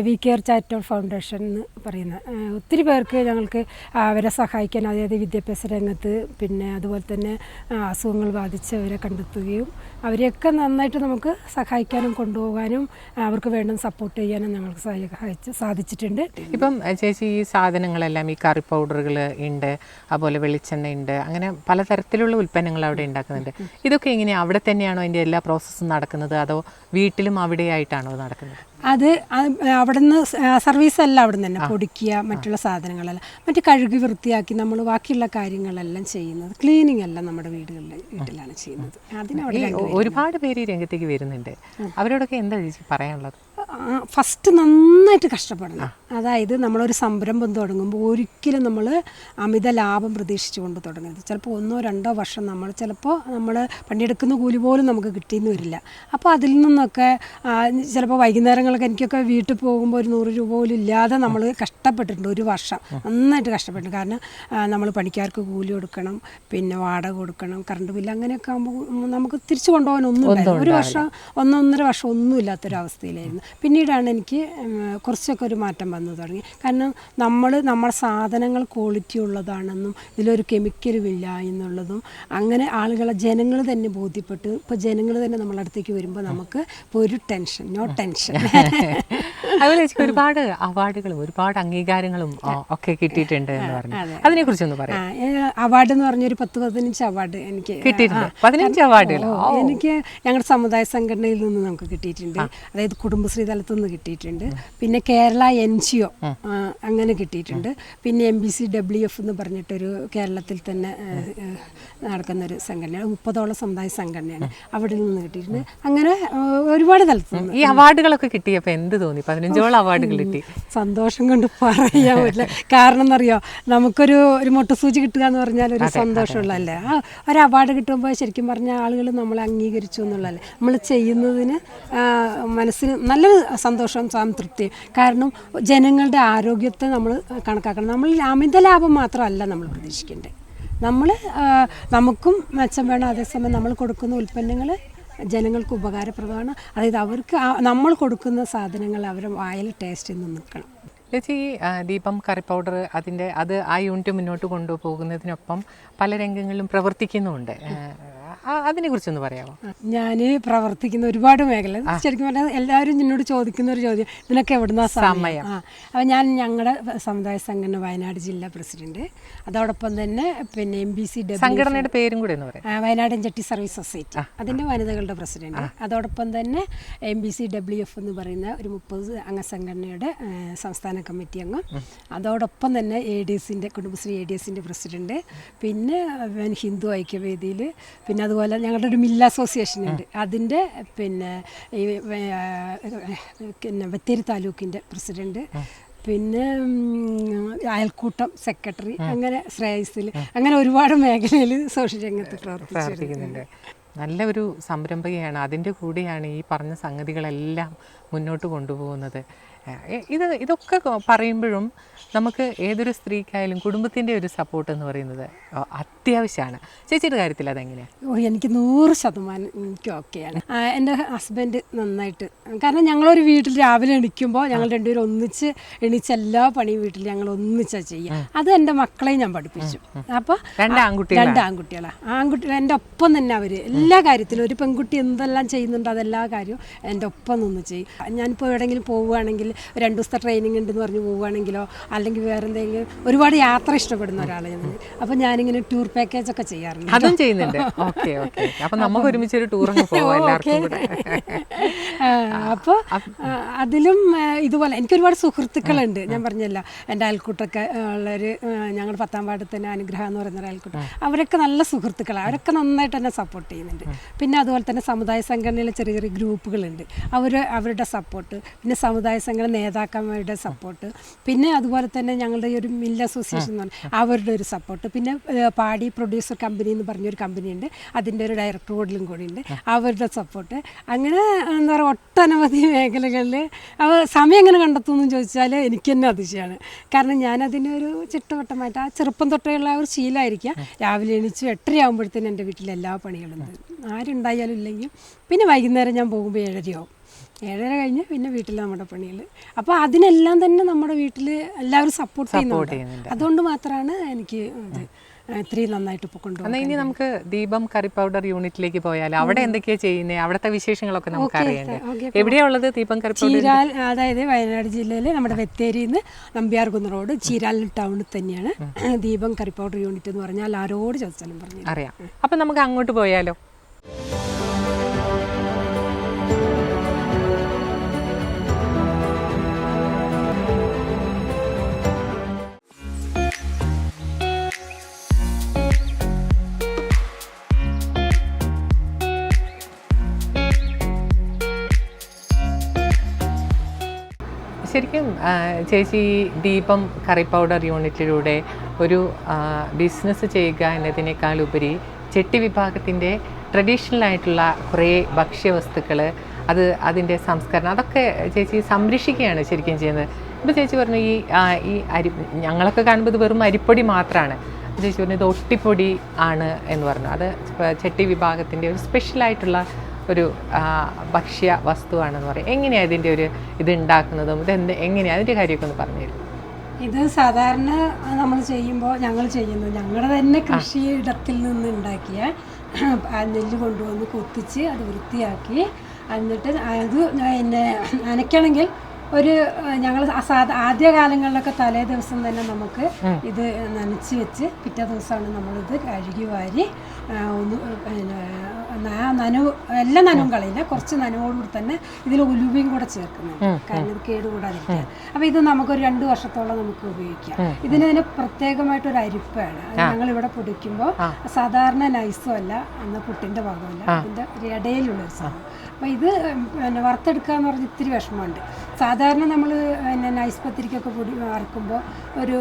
വി കെയർ ചാരിറ്റബിൾ ഫൗണ്ടേഷൻ എന്ന് പറയുന്ന ഒത്തിരി പേർക്ക് ഞങ്ങൾക്ക് അവരെ സഹായിക്കാൻ, അതായത് വിദ്യാഭ്യാസ രംഗത്ത്, പിന്നെ അതുപോലെ തന്നെ അസുഖങ്ങൾ ബാധിച്ചവരെ കണ്ടെത്തുകയും അവരെയൊക്കെ നന്നായി നന്നായിട്ട് നമുക്ക് സഹായിക്കാനും കൊണ്ടുപോകാനും അവർക്ക് വേണ്ട സപ്പോർട്ട് ചെയ്യാനും ഞങ്ങൾക്ക് സാധിച്ചിട്ടുണ്ട്. ഇപ്പം ചേച്ചി ഈ സാധനങ്ങളെല്ലാം ഈ കറി പൗഡറുകൾ ഉണ്ട്, അതുപോലെ വെളിച്ചെണ്ണ ഉണ്ട്, അങ്ങനെ പലതരത്തിലുള്ള ഉൽപ്പന്നങ്ങൾ അവിടെ ഉണ്ടാക്കുന്നുണ്ട്. ഇതൊക്കെ എങ്ങനെയാണ്, അവിടെ തന്നെയാണോ അതിൻ്റെ എല്ലാ പ്രോസസ്സും നടക്കുന്നത്, അതോ വീട്ടിലും അവിടെയായിട്ടാണോ നടക്കുന്നത്? അത് അവിടെ നിന്ന് സർവീസ് അല്ല, അവിടെ നിന്ന് തന്നെ പൊടിക്കുക, മറ്റുള്ള സാധനങ്ങളെല്ലാം മറ്റ് കഴുകി വൃത്തിയാക്കി നമ്മൾ ബാക്കിയുള്ള കാര്യങ്ങളെല്ലാം ചെയ്യുന്നത്. ക്ലീനിങ് എല്ലാം നമ്മുടെ വീട്ടിലാണ് ചെയ്യുന്നത്. അതിനവിടെ ഒരുപാട് പേര് ഈ രംഗത്തേക്ക് വരുന്നുണ്ട്. അവരോടൊക്കെ എന്താ ചേച്ചി പറയാനുള്ളത്? ഫസ്റ്റ് നന്നായിട്ട് കഷ്ടപ്പെടണം. അതായത് നമ്മളൊരു സംരംഭം തുടങ്ങുമ്പോൾ ഒരിക്കലും നമ്മൾ അമിത ലാഭം പ്രതീക്ഷിച്ചുകൊണ്ട് തുടങ്ങരുത്. ചിലപ്പോൾ 1-2 വർഷം നമ്മൾ പണിയെടുക്കുന്ന കൂലി പോലും നമുക്ക് കിട്ടിയെന്ന് വരില്ല. അപ്പോൾ അതിൽ നിന്നൊക്കെ ചിലപ്പോൾ വൈകുന്നേരങ്ങളൊക്കെ എനിക്കൊക്കെ വീട്ടിൽ പോകുമ്പോൾ ഒരു 100 രൂപ പോലും ഇല്ലാതെ നമ്മൾ കഷ്ടപ്പെട്ടിട്ടുണ്ട്. ഒരു വർഷം നന്നായിട്ട് കഷ്ടപ്പെട്ടിട്ടുണ്ട്. കാരണം നമ്മൾ പണിക്കാർക്ക് കൂലി കൊടുക്കണം, പിന്നെ വാടക കൊടുക്കണം, കറണ്ട് ബില്ല്, അങ്ങനെയൊക്കെ ആകുമ്പോൾ നമുക്ക് തിരിച്ചു കൊണ്ടുപോകാൻ ഒന്നും ഒരു വർഷം 1-1.5 വർഷം ഒന്നും ഇല്ലാത്തൊരവസ്ഥയിലായിരുന്നു. പിന്നീടാണ് എനിക്ക് കുറച്ചൊക്കെ ഒരു മാറ്റം വന്നു തുടങ്ങി. കാരണം നമ്മുടെ സാധനങ്ങൾ ക്വാളിറ്റി ഉള്ളതാണെന്നും ഇതിലൊരു കെമിക്കലും ഇല്ല എന്നുള്ളതും അങ്ങനെ ജനങ്ങൾ തന്നെ ബോധ്യപ്പെട്ടു. ഇപ്പോൾ ജനങ്ങൾ തന്നെ നമ്മളടുത്തേക്ക് വരുമ്പോൾ നമുക്ക് ഇപ്പോൾ ഒരു ടെൻഷൻ, നോ ടെൻഷൻ. അതുപോലെ ഒരുപാട് അവാർഡുകളും ഒരുപാട് അംഗീകാരങ്ങളും ഒക്കെ കിട്ടിയിട്ടുണ്ട് എന്ന് പറഞ്ഞു. അതിനെ കുറിച്ചൊന്ന് പറയാം. അവാർഡ് എന്ന് പറഞ്ഞൊരു 10-15 അവാർഡ് എനിക്ക് കിട്ടിയിട്ടുണ്ട്. 15 അവാർഡുകൾ എനിക്ക് ഞങ്ങളുടെ സമുദായ സംഘടനയിൽ നിന്ന് നമുക്ക് കിട്ടിയിട്ടുണ്ട്. അതായത് കുടുംബശ്രീ തലത്തു നിന്ന് കിട്ടിയിട്ടുണ്ട്. പിന്നെ കേരള NGO അങ്ങനെ കിട്ടിയിട്ടുണ്ട്. പിന്നെ MBCWF എന്ന് പറഞ്ഞിട്ടൊരു കേരളത്തിൽ തന്നെ നടക്കുന്നൊരു സംഘടനയാണ്, 30ഓളം സമുദായ സംഘടനയാണ്, അവിടെ നിന്ന് കിട്ടിയിട്ടുണ്ട്. അങ്ങനെ ഒരുപാട് തലത്തു നിന്ന്. ഈ അവാർഡുകളൊക്കെ കിട്ടിയപ്പോൾ എന്ത് തോന്നി? 15ഓളം അവാർഡുകൾ കിട്ടി. സന്തോഷം കൊണ്ട് പറയാൻ പറ്റില്ല. കാരണം എന്നറിയോ, നമുക്കൊരു മുട്ടുസൂചി കിട്ടുക എന്ന് പറഞ്ഞാൽ ഒരു സന്തോഷമുള്ളതല്ലേ. ഒരു അവാർഡ് കിട്ടുമ്പോൾ ശരിക്കും പറഞ്ഞാൽ ആളുകൾ നമ്മളെ അംഗീകരിച്ചു എന്നുള്ളതല്ലേ. നമ്മൾ ചെയ്യുന്നതിന് മനസ്സിന് നല്ലൊരു സന്തോഷം, സംതൃപ്തി. കാരണം ജനങ്ങളുടെ ആരോഗ്യത്തെ നമ്മൾ കണക്കാക്കണം. നമ്മൾ അമിത ലാഭം മാത്രമല്ല നമ്മൾ പ്രതീക്ഷിക്കേണ്ടത്. നമുക്കും മെച്ചം വേണം. അതേസമയം നമ്മൾ കൊടുക്കുന്ന ഉൽപ്പന്നങ്ങൾ ജനങ്ങൾക്ക് ഉപകാരപ്രദമാണ്. അതായത് അവർക്ക് നമ്മൾ കൊടുക്കുന്ന സാധനങ്ങൾ അവരുടെ വായിൽ ടേസ്റ്റ് നിന്ന് നിൽക്കണം. ചേച്ചി, ദീപം കറി പൗഡർ അത് ആ യൂണിറ്റ് മുന്നോട്ട് കൊണ്ടുപോകുന്നതിനൊപ്പം പല രംഗങ്ങളിലും പ്രവർത്തിക്കുന്നുമുണ്ട്. അതിനെക്കുറിച്ചൊന്ന് പറയാമോ? ഞാൻ പ്രവർത്തിക്കുന്ന ഒരുപാട് മേഖല, ശരിക്കും പറഞ്ഞാൽ എല്ലാവരും എന്നോട് ചോദിക്കുന്ന ഒരു ചോദ്യം, ഇതിനൊക്കെ എവിടുന്ന സമയം? അപ്പോൾ ഞാൻ ഞങ്ങളുടെ സമുദായ സംഘടന വയനാട് ജില്ലാ പ്രസിഡന്റ്, അതോടൊപ്പം തന്നെ പിന്നെ MBCW സംഘടനയുടെ പേരും കൂടെ എന്ന് പറയാം, വയനാടൻ ചെട്ടി സർവീസ് സൊസൈറ്റി, അതിൻ്റെ വനിതകളുടെ പ്രസിഡന്റ്. അതോടൊപ്പം തന്നെ MBCWF എന്ന് പറയുന്ന ഒരു 30 അംഗ സംഘടനയുടെ സംസ്ഥാന കമ്മിറ്റി അംഗം. അതോടൊപ്പം തന്നെ ADSന്റെ കുടുംബശ്രീ ADSന്റെ പ്രസിഡന്റ്. പിന്നെ ഹിന്ദു ഐക്യവേദിയിൽ, പിന്നെ അതുപോലെ ഞങ്ങളുടെ ഒരു മില്ല അസോസിയേഷൻ ഉണ്ട്, അതിൻ്റെ പിന്നെ ബത്തേരി താലൂക്കിൻ്റെ പ്രസിഡന്റ്, പിന്നെ അയൽക്കൂട്ടം സെക്രട്ടറി, അങ്ങനെ ശ്രേയസിൽ, അങ്ങനെ ഒരുപാട് മേഖലയിൽ സോഷ്യൽ രംഗത്ത് പ്രവർത്തിക്കുന്നുണ്ട്. നല്ല ഒരു സംരംഭകയാണ്. അതിൻ്റെ കൂടെയാണ് ഈ പറഞ്ഞ സംഗതികളെല്ലാം മുന്നോട്ട് കൊണ്ടുപോകുന്നത്. ഇതൊക്കെ പറയുമ്പോഴും നമുക്ക് ഏതൊരു സ്ത്രീക്കായാലും കുടുംബത്തിൻ്റെ ഒരു സപ്പോർട്ട് എന്ന് പറയുന്നത് അത്യാവശ്യമാണ്. ചേച്ചിയുടെ കാര്യത്തിൽ അതെങ്ങനെയാണ്? എനിക്ക് 100% എനിക്ക് ഓക്കെയാണ്. എൻ്റെ ഹസ്ബൻഡ് നന്നായിട്ട്, കാരണം ഞങ്ങളൊരു വീട്ടിൽ രാവിലെ എണീക്കുമ്പോൾ ഞങ്ങൾ രണ്ടുപേരും ഒന്നിച്ച് എണീച്ച എല്ലാ പണിയും വീട്ടിൽ ഞങ്ങൾ ഒന്നിച്ചാണ് ചെയ്യുക. അത് എൻ്റെ മക്കളെയും ഞാൻ പഠിപ്പിച്ചു. അപ്പോൾ 2 ആൺകുട്ടികളാണ് എൻ്റെ ഒപ്പം തന്നെ. അവർ എല്ലാ കാര്യത്തിലും, ഒരു പെൺകുട്ടി എന്തെല്ലാം ചെയ്യുന്നുണ്ടോ അതെല്ലാ കാര്യവും എൻ്റെ ഒപ്പം നിന്ന് ചെയ്യും. ഞാനിപ്പോൾ എവിടെയെങ്കിലും പോവുകയാണെങ്കിൽ 2 ദിവസത്തെ ട്രെയിനിങ് ഉണ്ടെന്ന് പറഞ്ഞ് പോവുകയാണെങ്കിലോ അല്ലെങ്കിൽ വേറെ എന്തെങ്കിലും, ഒരുപാട് യാത്ര ഇഷ്ടപ്പെടുന്ന ഒരാളാണ്. അപ്പോൾ ഞാനിങ്ങനെ ടൂർ പാക്കേജ് ഒക്കെ ചെയ്യാറുണ്ട്. അതും ചെയ്യുന്നുണ്ട്. അപ്പോൾ നമുക്ക് ഒരുമിച്ച് ഒരു ടൂർ അപ്പോൾ അതിലും ഇതുപോലെ എനിക്ക് ഒരുപാട് സുഹൃത്തുക്കളുണ്ട്. ഞാൻ പറഞ്ഞല്ലോ, എൻ്റെ അയൽക്കൂട്ടൊക്കെ ഉള്ളൊരു ഞങ്ങളുടെ 10ാം വാർഡിൽ തന്നെ അനുഗ്രഹം എന്ന് പറയുന്ന ഒരു അയൽക്കൂട്ടം, അവരൊക്കെ നല്ല സുഹൃത്തുക്കളാണ്. അവരൊക്കെ നന്നായിട്ട് എന്നെ സപ്പോർട്ട് ചെയ്യുന്നുണ്ട്. പിന്നെ അതുപോലെ തന്നെ സമുദായ സംഘടനയിലെ ചെറിയ ചെറിയ ഗ്രൂപ്പുകളുണ്ട്, അവരുടെ സപ്പോർട്ട്, പിന്നെ സമുദായ സംഘടന നേതാക്കന്മാരുടെ സപ്പോർട്ട്, പിന്നെ അതുപോലെ തന്നെ ഞങ്ങളുടെ ഒരു മിൽ അസോസിയേഷൻ എന്ന് പറഞ്ഞാൽ അവരുടെ ഒരു സപ്പോർട്ട്, പിന്നെ പാടി പ്രൊഡ്യൂസർ കമ്പനി എന്ന് പറഞ്ഞൊരു കമ്പനിയുണ്ട്, അതിൻ്റെ ഒരു ഡയറക്ടർ ബോർഡിലും കൂടിയുണ്ട്, അവരുടെ സപ്പോർട്ട്. അങ്ങനെ എന്താ പറയുക, ഒട്ടനവധി മേഖലകളിൽ സമയം എങ്ങനെ കണ്ടെത്തുമെന്ന് ചോദിച്ചാൽ എനിക്ക് തന്നെ അതിശയമാണ്. കാരണം ഞാനതിനൊരു ചിട്ടവട്ടമായിട്ട് ആ ചെറുപ്പം തൊട്ടേയുള്ള ആ ഒരു ശീലമായിരിക്കാം. രാവിലെ എണീച്ച് 8:30 ആകുമ്പോഴത്തേനും എൻ്റെ വീട്ടിൽ എല്ലാ പണികളും ഉണ്ട്, ആരുണ്ടായാലും ഇല്ലെങ്കിൽ. പിന്നെ വൈകുന്നേരം ഞാൻ പോകുമ്പോൾ 7:30 ആവും. 7:30 കഴിഞ്ഞ് പിന്നെ വീട്ടിൽ നമ്മുടെ പണികൾ. അപ്പോൾ അതിനെല്ലാം തന്നെ നമ്മുടെ വീട്ടിൽ എല്ലാവരും സപ്പോർട്ട് ചെയ്യുന്നുണ്ട്. അതുകൊണ്ട് മാത്രമാണ് എനിക്ക് ഇത് ഇത്രയും നന്നായിട്ട് ഇപ്പോൾ കൊണ്ടുപോകും. എന്നാൽ ഇനി നമുക്ക് ദീപം കറി പൗഡർ യൂണിറ്റിലേക്ക് പോയാൽ അവിടെ എന്തൊക്കെയാ ചെയ്യുന്നത്, അവിടുത്തെ വിശേഷങ്ങളൊക്കെ നമുക്ക് അറിയണ്ടേ? എവിടെയാ ഉള്ളത് ദീപം കറി പൗഡർ? ചീരാൽ, അതായത് വയനാട് ജില്ലയിൽ നമ്മുടെ വെത്തേരിയിൽ നിന്ന് നമ്പ്യാർകുന്ന് റോഡ് ചീരാൽ ടൗണിൽ തന്നെയാണ് ദീപം കറി പൗഡർ യൂണിറ്റ് എന്ന് പറഞ്ഞാൽ ആരോട് ചോദിച്ചാലും പറഞ്ഞു അറിയാം. അപ്പം നമുക്ക് അങ്ങോട്ട് പോയാലോ? ശരിക്കും ചേച്ചി ദീപം കറി പൗഡർ യൂണിറ്റിലൂടെ ഒരു ബിസിനസ് ചെയ്യുക എന്നതിനേക്കാൾ ഉപരി ചെട്ടി വിഭാഗത്തിൻ്റെ ട്രഡീഷണൽ ആയിട്ടുള്ള കുറേ ഭക്ഷ്യവസ്തുക്കൾ, അതിൻ്റെ സംസ്കരണം, അതൊക്കെ ചേച്ചി സംരക്ഷിക്കുകയാണ് ശരിക്കും ചെയ്യുന്നത്. ഇപ്പോൾ ചേച്ചി പറഞ്ഞു ഈ അരി ഞങ്ങളൊക്കെ കാണുമ്പോൾ ഇത് വെറും അരിപ്പൊടി മാത്രമാണ്. ചേച്ചി പറഞ്ഞു ഇത് ഒട്ടിപ്പൊടി ആണ് എന്ന് പറഞ്ഞു. അത് ചെട്ടി വിഭാഗത്തിൻ്റെ ഒരു സ്പെഷ്യലായിട്ടുള്ള ഒരു ഭക്ഷ്യ വസ്തുവാണെന്ന് പറയും. എങ്ങനെയാണ് ഇതിൻ്റെ ഒരു ഇത് ഉണ്ടാക്കുന്നതും എങ്ങനെയാണ് അതിൻ്റെ കാര്യമൊക്കെ ഒന്ന് പറഞ്ഞു തരും. ഇത് സാധാരണ നമ്മൾ ചെയ്യുമ്പോൾ ഞങ്ങളുടെ തന്നെ കൃഷിയിടത്തിൽ നിന്ന് ഉണ്ടാക്കിയ നെല്ല് കൊണ്ടുവന്ന് കൊത്തിച്ച് അത് വൃത്തിയാക്കി എന്നിട്ട് അത് പിന്നെ നനയ്ക്കണമെങ്കിൽ ഞങ്ങൾ ആദ്യ കാലങ്ങളിലൊക്കെ തലേ ദിവസം തന്നെ നമുക്ക് ഇത് നനച്ച് വെച്ച് പിറ്റേ ദിവസമാണ് നമ്മളിത് കഴുകി വാരി ഒന്ന് നനവ് എല്ലാം നനവും കളയില്ല, കുറച്ച് നനവോടുകൂടി തന്നെ ഇതിൽ ഉലുവയും കൂടെ ചേർക്കുന്നുണ്ട്, കാരണം ഇത് കേടുകൂടാതിരിക്കാൻ. അപ്പോൾ ഇത് നമുക്കൊരു 2 വർഷത്തോളം നമുക്ക് ഉപയോഗിക്കാം. ഇതിന് പ്രത്യേകമായിട്ടൊരു അരിപ്പാണ് ഞങ്ങളിവിടെ പൊടിക്കുമ്പോൾ സാധാരണ നൈസും അല്ല, എന്നാൽ പുട്ടിൻ്റെ ഭാഗമല്ല, അതിൻ്റെ ഇടയിലുള്ളൊരു സാധനം. അപ്പോൾ ഇത് വറുത്തെടുക്കുക എന്ന് പറഞ്ഞാൽ ഇത്തിരി വിഷമമുണ്ട്. സാധാരണ നമ്മൾ നൈസ് പത്തിരിക്കൊക്കെ പൊടി വറുക്കുമ്പോൾ ഒരു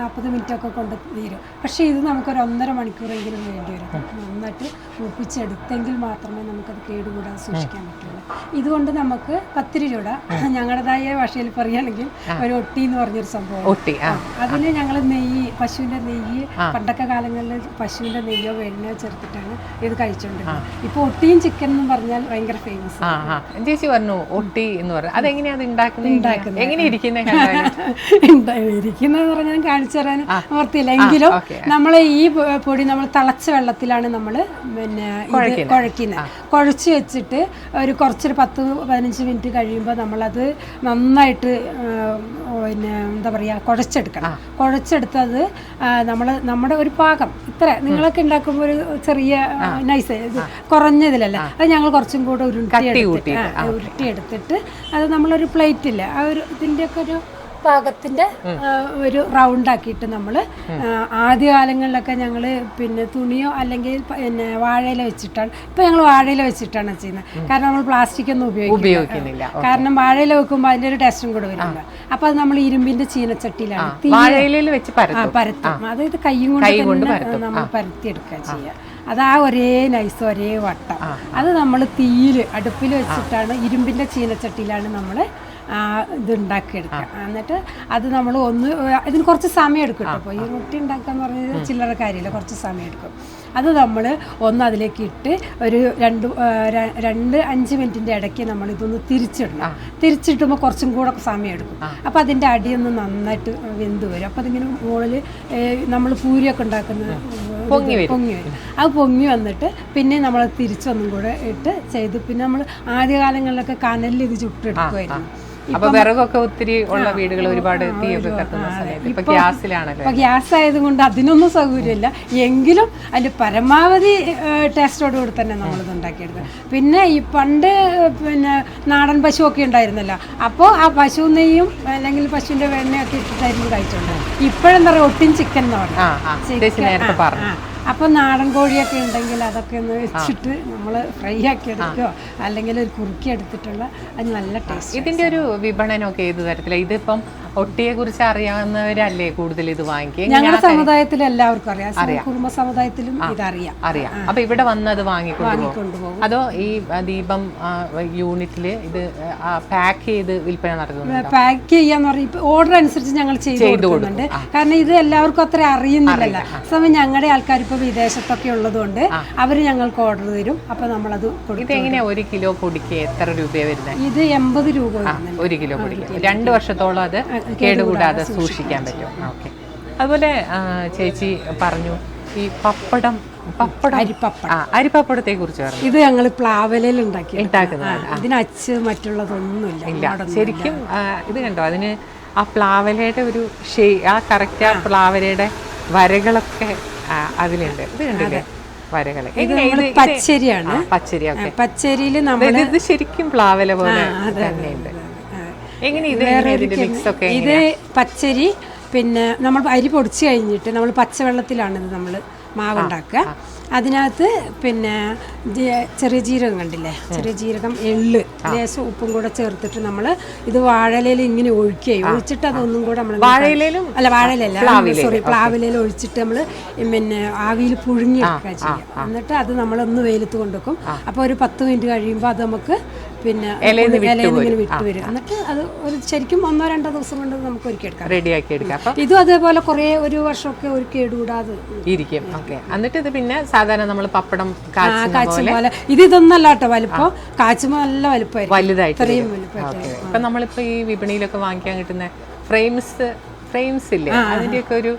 40 മിനിറ്റൊക്കെ കൊണ്ട് തീരും. പക്ഷേ ഇത് നമുക്കൊരു 1.5 മണിക്കൂറെങ്കിലും വേണ്ടി വരും. നന്നായിട്ട് മൂപ്പിച്ചെടുത്തെങ്കിൽ മാത്രമേ നമുക്കത് കേടുകൂടാതെ സൂക്ഷിക്കാൻ പറ്റുള്ളൂ. ഇതുകൊണ്ട് നമുക്ക് പത്തിരി ചൂട, ഞങ്ങളുടേതായ ഭാഷയിൽ പറയുകയാണെങ്കിൽ ഒരു ഒട്ടി എന്ന് പറഞ്ഞൊരു സംഭവം. അതിന് ഞങ്ങൾ പശുവിൻ്റെ നെയ്യ്, പണ്ടൊക്കെ കാലങ്ങളിൽ പശുവിൻ്റെ നെയ്യോ വെണ്ണയോ ചേർത്തിട്ടാണ് ഇത് കഴിച്ചുകൊണ്ടിരുന്നത്. ഇപ്പോൾ ഒട്ടിയും ചിക്കൻ എന്ന് പറഞ്ഞാൽ ഭയങ്കര ഫേമസ്. ചേച്ചി പറഞ്ഞു ഒട്ടി എന്ന് പറഞ്ഞു, അതെങ്ങനെയാണ് എങ്ങനെ ഇരിക്കുന്നത് പറഞ്ഞാൽ കാണിച്ചു തരാൻ ഓർത്തില്ല. എങ്കിലും നമ്മൾ ഈ പൊടി നമ്മൾ തിളച്ച വെള്ളത്തിലാണ് നമ്മൾ പിന്നെ കുഴക്കുന്നത്. കുഴച്ച് വെച്ചിട്ട് കുറച്ചൊരു 10-15 മിനിറ്റ് കഴിയുമ്പോൾ നമ്മളത് നന്നായിട്ട് പിന്നെ എന്താ പറയുക കുഴച്ചെടുക്കണം. കുഴച്ചെടുത്തത് നമ്മുടെ ഒരു പാകം ഇത്ര നിങ്ങളൊക്കെ ഉണ്ടാക്കുമ്പോൾ ഒരു ചെറിയ നൈസ് കുറഞ്ഞതിലല്ല, അത് ഞങ്ങൾ കുറച്ചും കൂടെ ഉരുട്ടിയെടുത്തിട്ട് അത് നമ്മളൊരു പ്ലേറ്റില്ല ആ ഒരു ഇതിൻ്റെയൊക്കെ ഒരു പാകത്തിൻ്റെ ഒരു റൗണ്ടാക്കിയിട്ട് നമ്മൾ ആദ്യകാലങ്ങളിലൊക്കെ ഞങ്ങൾ പിന്നെ തുണിയോ അല്ലെങ്കിൽ പിന്നെ വാഴയില വെച്ചിട്ടാണ്, ഇപ്പം ഞങ്ങൾ വാഴയില വെച്ചിട്ടാണ് ചെയ്യുന്നത്. കാരണം നമ്മൾ പ്ലാസ്റ്റിക് ഒന്നും ഉപയോഗിക്കുന്നില്ല. കാരണം വാഴയില വെക്കുമ്പോൾ അതിൻ്റെ ഒരു ടേസ്റ്റും കൂടെ വരുന്നില്ല. അപ്പം അത് നമ്മൾ ഇരുമ്പിൻ്റെ ചീനച്ചട്ടിയിലാണ് പരത്തും. അതായത് കൈയും കൊണ്ട് നമ്മൾ പരത്തിയെടുക്കുക ചെയ്യുക. അത് ഒരേ നൈസ് ഒരേ വട്ടം അത് നമ്മൾ അടുപ്പിൽ വെച്ചിട്ടാണ്, ഇരുമ്പിൻ്റെ ചീനച്ചട്ടിയിലാണ് നമ്മൾ ഇത് ഉണ്ടാക്കിയെടുക്കുക. എന്നിട്ട് അത് നമ്മൾ ഇതിന് കുറച്ച് സമയം എടുക്കും കേട്ടോ. അപ്പോൾ ഈ റൊട്ടി ഉണ്ടാക്കുക എന്ന് പറഞ്ഞാൽ ചില്ലറ കാര്യമില്ല, കുറച്ച് സമയം എടുക്കും. അത് നമ്മൾ അതിലേക്ക് ഇട്ട് ഒരു 2-5 മിനിറ്റിൻ്റെ ഇടയ്ക്ക് നമ്മളിതൊന്ന് തിരിച്ചിടണം. തിരിച്ചിട്ടുമ്പോൾ കുറച്ചും കൂടെ സമയം എടുക്കും. അപ്പോൾ അതിൻ്റെ അടിയൊന്ന് നന്നായിട്ട് വെന്ത് വരും. അപ്പോൾ അതിങ്ങനെ മുകളിൽ നമ്മൾ പൂരിയൊക്കെ ഉണ്ടാക്കുന്ന പൊങ്ങി വരും. അത് പൊങ്ങി വന്നിട്ട് പിന്നെ നമ്മൾ തിരിച്ചൊന്നും കൂടെ ഇട്ട് ചെയ്ത് പിന്നെ നമ്മൾ ആദ്യകാലങ്ങളിലൊക്കെ കനലിൽ ഇത് ചുട്ടെടുക്കുമായിരുന്നു. അപ്പൊ വിറകൊക്കെ ഒത്തിരി ഉള്ള വീടുകൾ ഒരുപാട് തീയൊക്കെ കത്തുന്ന സമയത്ത് ഇപ്പൊ ഗ്യാസിലാണല്ലോ. ഇപ്പൊ ഗ്യാസ് ആയതുകൊണ്ട് അതിനൊന്നും സൗകര്യമില്ല. എങ്കിലും അതിന്റെ പരമാവധി ടേസ്റ്റോടുകൂടി തന്നെ നമ്മളിത് ഉണ്ടാക്കിയെടുക്കുക. പിന്നെ ഈ പണ്ട് പിന്നെ നാടൻ പശുവൊക്കെ ഉണ്ടായിരുന്നല്ലോ, അപ്പോൾ ആ പശു നെയ്യും അല്ലെങ്കിൽ പശുവിന്റെ വെണ്ണയൊക്കെ ഇട്ടിട്ടായിരുന്നു കഴിച്ചോണ്ട്. ഇപ്പോഴെന്താ പറയുക ഒട്ടിൻ ചിക്കൻ എന്ന് പറഞ്ഞു. അപ്പോൾ നാടൻ കോഴിയൊക്കെ ഉണ്ടെങ്കിൽ അതൊക്കെ ഒന്ന് വെച്ചിട്ട് നമ്മൾ ഫ്രൈ ആക്കി എടുക്കുകയോ അല്ലെങ്കിൽ ഒരു കുറുക്കി എടുത്തിട്ടുള്ള അത് നല്ല ടേസ്റ്റ്. ഇതിൻ്റെ ഒരു വിപണനമൊക്കെ ഏത് തരത്തിലാണ്? ഇതിപ്പം ഒട്ടിയെ കുറിച്ച് അറിയാവുന്നവരല്ലേ കൂടുതൽ ഇത് വാങ്ങിക്കുക? ഞങ്ങളുടെ സമുദായത്തിൽ എല്ലാവർക്കും അറിയാം, കുടുംബ സമുദായത്തിലും ഇതറിയാം. അപ്പൊ ഇവിടെ വന്ന് അത് വാങ്ങിക്കൊണ്ടുപോകും. അതോ ഈ ദീപം യൂണിറ്റില് ഇത് പാക്ക് ചെയ്ത് വിൽപ്പന നടത്തുന്നു? പാക്ക് ചെയ്യാന്ന് പറഞ്ഞാൽ ഇപ്പൊ ഓർഡർ അനുസരിച്ച് ഞങ്ങൾ ചെയ്തു കൊടുക്കുന്നുണ്ട്. കാരണം ഇത് എല്ലാവർക്കും അത്ര അറിയുന്നില്ലല്ലോ. സമയം ഞങ്ങളുടെ ആൾക്കാർ ഇപ്പൊ വിദേശത്തൊക്കെ ഉള്ളതുകൊണ്ട് അവര് ഞങ്ങൾക്ക് ഓർഡർ തരും. അപ്പൊ നമ്മളത് ഇത് എങ്ങനെയാ 1 കിലോ പൊടിക്ക് എത്ര രൂപയാണ് വരുന്നത്? ഇത് 80 രൂപ. 1 കിലോ പൊടിക്ക് 2 വർഷത്തോളം അത് കേടുകൂടാതെ സൂക്ഷിക്കാൻ പറ്റും. ഓക്കെ. അതുപോലെ ചേച്ചി പറഞ്ഞു ഈ പപ്പടം അരിപ്പപ്പടത്തെ കുറിച്ച് പറഞ്ഞു. ഇത് ഞങ്ങൾ പ്ലാവലയിൽ ഉണ്ടാക്കുന്നതാണ്. ഇതിന് അച്ച് മറ്റുള്ളതൊന്നുമില്ല. ഇല്ല, ശരിക്കും ഇത് കണ്ടോ, അതിന് ആ പ്ലാവലയുടെ ഒരു ആ കറക്റ്റ് ആ പ്ലാവലയുടെ വരകളൊക്കെ അതിലുണ്ട്. ഇത് കണ്ടില്ലേ വരകള്? പച്ചരിയാണ്. പച്ചരി. ഓക്കെ, പച്ചരിയിൽ നമ്മൾ ഇത് ശരിക്കും പ്ലാവല പോലെ തന്നെയുണ്ട്. എങ്ങനെ ഇതിന്റെ മിക്സ് ഒക്കെ? ഇത് പച്ചരി, പിന്നെ നമ്മൾ അരി പൊടിച്ച് കഴിഞ്ഞിട്ട് നമ്മൾ പച്ചവെള്ളത്തിലാണ് ഇത് നമ്മൾ മാവുണ്ടാക്കുക. അതിനകത്ത് പിന്നെ ചെറിയ ജീരകം കണ്ടില്ലേ, ചെറിയ ജീരകം, എള്ള്, ലേശം ഉപ്പും കൂടെ ചേർത്തിട്ട് നമ്മൾ ഇത് വാഴയിലയിൽ ഇങ്ങനെ ഒഴിച്ചിട്ട് അതൊന്നും കൂടെ നമ്മൾ പ്ലാവിലയിൽ ഒഴിച്ചിട്ട് നമ്മൾ പിന്നെ ആവിയിൽ പുഴുങ്ങിയെടുക്കുക ചെയ്യുക. എന്നിട്ട് അത് നമ്മളൊന്ന് വെയിലത്ത് കൊണ്ടുവെക്കും. അപ്പോൾ ഒരു 10 മിനിറ്റ് കഴിയുമ്പോൾ അത് നമുക്ക് പിന്നെ ഇലയിങ്ങനെ വിട്ട് വരും. എന്നിട്ട് അത് ഒരു ശരിക്കും 1-2 ദിവസം കൊണ്ട് നമുക്ക് ഒരുക്കിയെടുക്കാം, റെഡിയാക്കി എടുക്കാം. ഇതും അതേപോലെ കുറേ ഒരു വർഷമൊക്കെ ഒരു കേടുകൂടാതെ ഇരിക്കും. ഓക്കെ, എന്നിട്ട് ഇത് പിന്നെ സാധാരണ നമ്മൾ പപ്പടം കാച്ചും പോലെ ഇതൊന്നല്ല കേട്ടോ വലിപ്പം, കാച്ചുമ്പോ നല്ല വലുപ്പമായിരിക്കും, വലുതായിട്ട്. ഇപ്പൊ നമ്മളിപ്പോ ഈ വിപണിയിലൊക്കെ വാങ്ങിക്കാൻ കിട്ടുന്ന ഫ്രെയിംസ് ഇല്ലേ, അതിന്റെയൊക്കെ ഒരു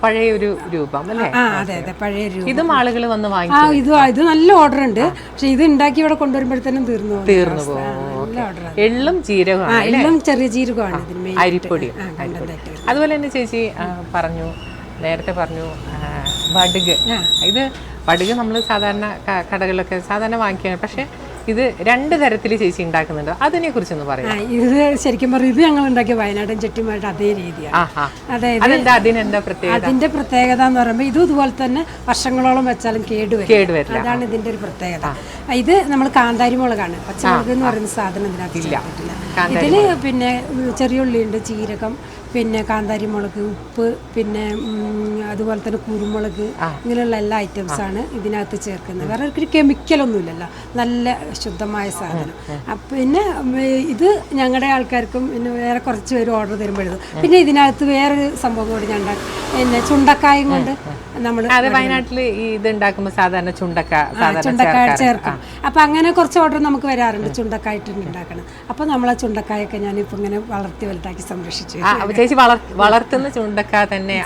പഴയ ഒരു രൂപം അല്ലേ? അതെ അതെ, പഴയ രൂപം. ഇതും ആളുകൾ വന്ന് വാങ്ങിക്കും. ഇത് നല്ല ഓർഡർ ഉണ്ട്. പക്ഷെ ഇത് ഉണ്ടാക്കി ഇവിടെ കൊണ്ടുവരുമ്പോഴത്തേനും തീർന്നു പോകും. എള്ളും ജീരകമാണ്, എള്ളും ചെറിയ ജീരകമാണ് ഇതിന്, അരിപ്പൊടി. അതുപോലെ തന്നെ ചേച്ചി നേരത്തെ പറഞ്ഞു വടുക്. ഇത് വടുക് നമ്മൾ സാധാരണ കടകളിലൊക്കെ സാധാരണ വാങ്ങിക്കുകയാണ്. പക്ഷെ ഇത് 2 തരത്തിൽ ചേച്ചി ഉണ്ടാക്കുന്നുണ്ട്, അതിനെ കുറിച്ചൊന്ന് പറയാം. ഇത് ശരിക്കും പറയും ഇത് ഞങ്ങൾ ഉണ്ടാക്കിയ വയനാടൻ ചട്ടിയുമായിട്ട് അതേ രീതിയാണ്. അതായത് അതിന്റെ പ്രത്യേകത എന്ന് പറയുമ്പോൾ ഇത് ഇതുപോലെ തന്നെ വർഷങ്ങളോളം വെച്ചാലും കേടുവരില്ല. അതാണ് ഇതിന്റെ ഒരു പ്രത്യേകത. ഇത് നമ്മൾ കാന്താരി മുളകാണ്, പച്ചമുളക് എന്ന് പറയുന്ന സാധനം ഇതിനകത്ത് ഇല്ല. ഇതില് പിന്നെ ചെറിയ ഉള്ളിയുണ്ട്, ജീരകം, പിന്നെ കാന്താരി മുളക്, ഉപ്പ്, പിന്നെ അതുപോലെ തന്നെ കുരുമുളക്, ഇങ്ങനെയുള്ള എല്ലാ ഐറ്റംസാണ് ഇതിനകത്ത് ചേർക്കുന്നത്. വേറെ ഒരു കെമിക്കലൊന്നും ഇല്ലല്ലോ, നല്ല ശുദ്ധമായ സാധനം. പിന്നെ ഇത് ഞങ്ങളുടെ ആൾക്കാർക്കും പിന്നെ വേറെ കുറച്ച് പേര് ഓർഡർ തരുമ്പോഴത്. പിന്നെ ഇതിനകത്ത് വേറൊരു സംഭവം കൂടി ഞാൻ പിന്നെ ചുണ്ടക്കായും കൊണ്ട് നമ്മൾ വയനാട്ടിൽ ഇത് ഉണ്ടാക്കുമ്പോൾ സാധാരണ ചുണ്ടക്കായ ചേർക്കും. അപ്പൊ അങ്ങനെ കുറച്ച് ഓർഡർ നമുക്ക് വരാറുണ്ട്, ചുണ്ടക്കായിട്ട് ഉണ്ടാക്കണം. അപ്പൊ നമ്മൾ ആ ചുണ്ടക്കായൊക്കെ ഞാനിപ്പോ ഇങ്ങനെ വളർത്തി വലുതാക്കി സംരക്ഷിച്ചു. ചേച്ചി വളർത്തുന്ന ചുണ്ടക്കായ തന്നെ.